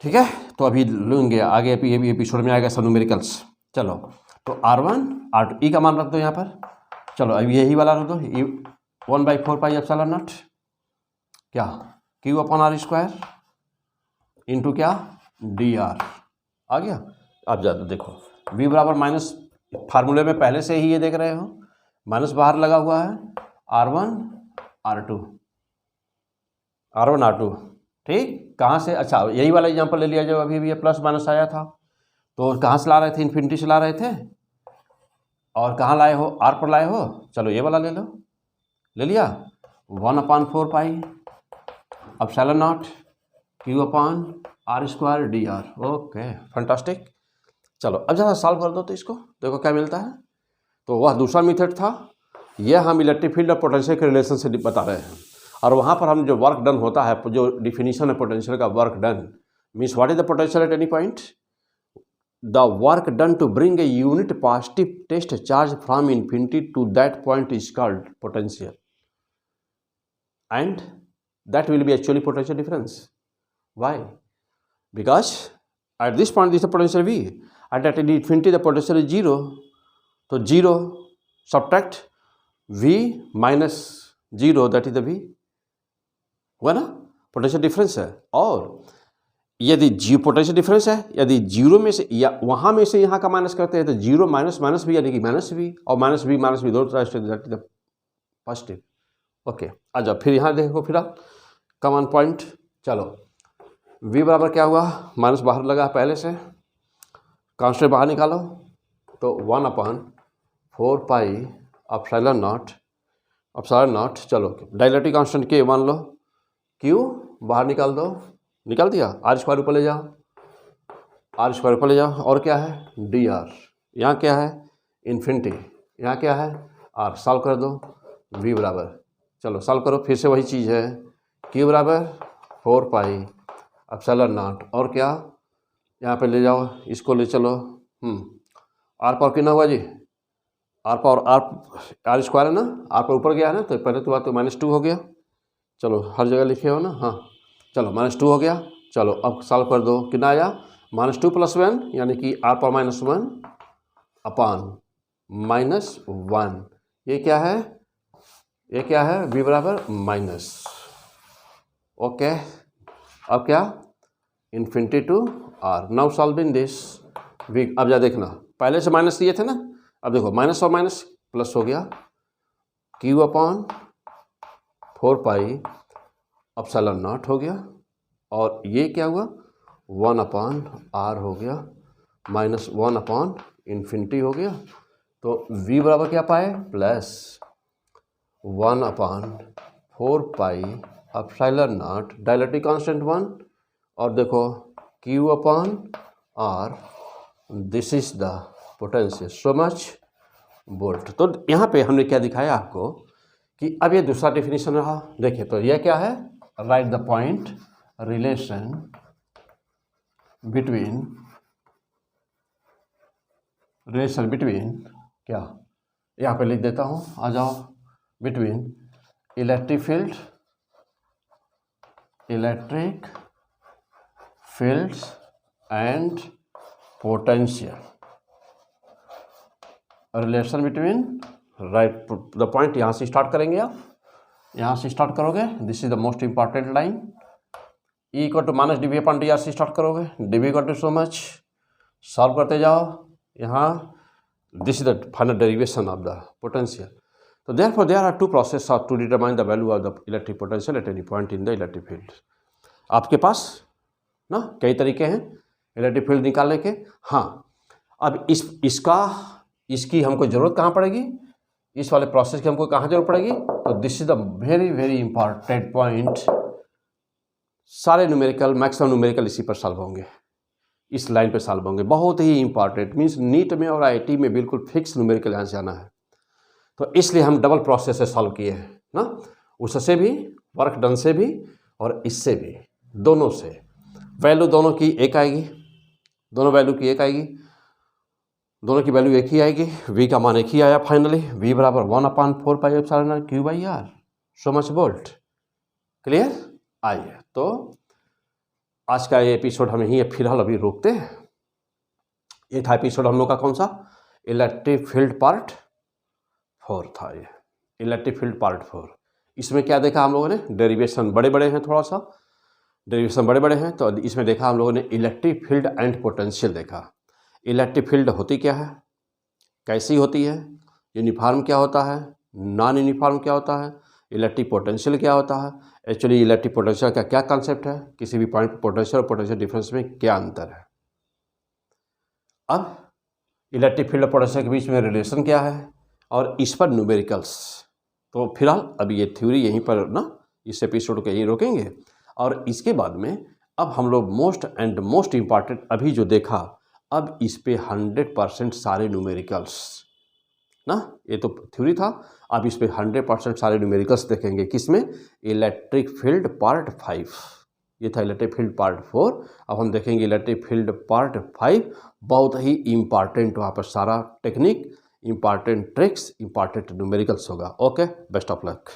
ठीक है। तो अभी लेंगे आगे, ये एपिसोड में आएगा सब न्यूमेरिकल्स। चलो तो R1 R2 E का मान रख दो यहाँ पर। चलो अब यही वाला रख दो, 1/4 पाई एप्सिलॉन नॉट क्या Q upon R square into क्या dr आ गया। अब ज़्यादा देखो, V बराबर माइनस, फार्मूले में पहले से ही ये देख रहे हो माइनस बाहर लगा हुआ है, R1 R2, ठीक। कहाँ से? अच्छा यही वाला एग्जांपल ले लिया, जब अभी भी ये प्लस माइनस आया था तो कहाँ से ला रहे थे? इन्फिनिटी से ला रहे थे, और कहाँ लाए हो, आर पर लाए हो, चलो ये वाला ले लो, ले लिया 1/4 pi epsilon not Q/r² dr। Okay fantastic. चलो अब जरा सॉल्व कर दो तो इसको देखो क्या मिलता है। तो वह दूसरा मेथड था, यह हम इलेक्ट्रिक फील्ड और पोटेंशियल के रिलेशन से बता रहे हैं, और वहाँ पर हम जो वर्क डन होता है, जो डिफिनीशन है पोटेंशियल का, work done means what is the potential at any point, the work done to bring a unit positive test charge from infinity to that point is called potential, and that will be actually potential difference. Why? Because at this point this is the potential V, and at infinity the potential is 0. तो 0 subtract V minus 0, that is the V, हुआ ना, potential difference है। और यदि potential difference है, यदि 0 में से या वहाँ में से यहाँ का माइनस करते हैं तो 0 माइनस भी यानी कि माइनस V, और माइनस V दोनों तरह से that is the positive. Okay आ जाओ फिर यहाँ देखो, फिर आप कॉमन पॉइंट, चलो V बराबर क्या हुआ, माइनस बाहर लगा पहले से, कांस्टेंट बाहर निकालो तो 1/4 पाई एप्सिलॉन नॉट, चलो डाइलेक्ट्रिक कांस्टेंट के मान लो, Q बाहर निकाल दो, निकाल दिया, r² ऊपर ले जाओ, r² ऊपर ले जाओ, और क्या है dr, यहाँ क्या है इन्फिनिटी, यहाँ क्या है r, सॉल्व कर दो, V बराबर, चलो सॉल्व करो फिर से वही चीज़ है, Q बराबर 4 पाई एप्सिलॉन नॉट, और क्या यहाँ पे ले जाओ, इसको ले चलो, आर पावर कितना हुआ जी, आर पावर r² है ना, आर पर ऊपर गया है ना, तो पहले तो बात तो -2 हो गया, चलो हर जगह लिखे हो ना, हाँ चलो -2 हो गया। चलो अब सॉल्व कर दो, कितना आया -2 + 1 यानी कि r पावर -1 अपान -1, ये क्या है V बराबर माइनस, ओके। अब क्या infinity to r, now solving this V, अब जा देखना पहले से माइनस दिए थे ना, अब देखो माइनस और माइनस प्लस हो गया, Q/4 पाई एप्सिलॉन नॉट हो गया, और ये क्या हुआ 1/r हो गया, -1/∞ हो गया, तो V बराबर क्या pi plus 1/4 pi epsilon not, dielectric constant 1, और देखो Q/r, this is the potential, so much volt. तो यहाँ पे हमने क्या दिखाया आपको कि अब ये दूसरा डेफिनेशन रहा, देखिए तो यह क्या है, right the point relation between क्या, यहाँ पे लिख देता हूँ, आ जाओ, between electric fields and potential, relation between, right the point, यहाँ से स्टार्ट करेंगे आप, यहाँ से स्टार्ट करोगे, this is the most important line, E = -dV/dr से स्टार्ट करोगे, dV = सो मच, सॉल्व करते जाओ, यहाँ this is the final derivation of the potential. तो therefore there are two processes to determine the value of the electric potential at any point in the electric field। आपके पास ना कई तरीके हैं electric field निकालने के। हाँ अब इसकी हमको ज़रूरत कहाँ पड़ेगी, इस वाले प्रोसेस की हमको कहाँ जरूरत पड़ेगी, तो this is the very important point. सारे न्यूमेरिकल, मैक्सिमम न्यूमेरिकल इसी पर सॉल्व होंगे, इस लाइन पे सॉल्व होंगे, बहुत ही इंपॉर्टेंट, मीन्स नीट में और IIT में बिल्कुल फिक्स न्यूमेरिकल यहाँ से आना है। तो इसलिए हम डबल प्रोसेस से सॉल्व किए हैं ना, उससे भी, वर्क डन से भी, और इससे भी, दोनों से वैल्यू दोनों की एक आएगी, दोनों वैल्यू की एक आएगी, दोनों की वैल्यू एक ही आएगी, V का मान एक ही आया फाइनली, V बराबर 1/4 pi epsilon Q/r, so much volt. Clear? आइए तो आज का ये एपिसोड हम यहीं फिलहाल अभी रोकते हैं। ये था एपिसोड हम लोग का कौन सा, इलेक्ट्रिक फील्ड पार्ट 4 था ये, इलेक्ट्रिक फील्ड पार्ट 4। इसमें क्या देखा हम लोगों ने, डेरिवेशन बड़े हैं, थोड़ा सा डेरिवेशन बड़े हैं। तो इसमें देखा हम लोगों ने इलेक्ट्रिक फील्ड एंड पोटेंशियल देखा। इलेक्ट्रिक फील्ड होती क्या है, कैसी होती है, यूनिफॉर्म क्या होता है, नॉन यूनिफॉर्म क्या होता है, इलेक्ट्रिक पोटेंशियल क्या होता है, एक्चुअली इलेक्ट्रिक पोटेंशियल का क्या कॉन्सेप्ट है, किसी भी पॉइंट पोटेंशियल और पोटेंशियल डिफरेंस में क्या अंतर है। अब इलेक्ट्रिक फील्ड और पोटेंशियल के बीच में रिलेशन क्या है, और इस पर न्यूमेरिकल्स। तो फिलहाल अभी ये थ्योरी यहीं पर ना इस एपिसोड को यहीं रोकेंगे, और इसके बाद में अब हम लोग मोस्ट इम्पॉर्टेंट अभी जो देखा, अब इस पे 100% सारे न्यूमेरिकल्स ना, ये तो थ्योरी था, अब इस पे 100% सारे न्यूमेरिकल्स देखेंगे। किसमें? Electric field part 5। ये था इलेक्ट्रिक फील्ड पार्ट 4। अब हम देखेंगे इलेक्ट्रिक फील्ड पार्ट 5। बहुत ही इम्पॉर्टेंट वहाँ पर सारा technique, important tricks, important numericals होगा। Okay, best of luck.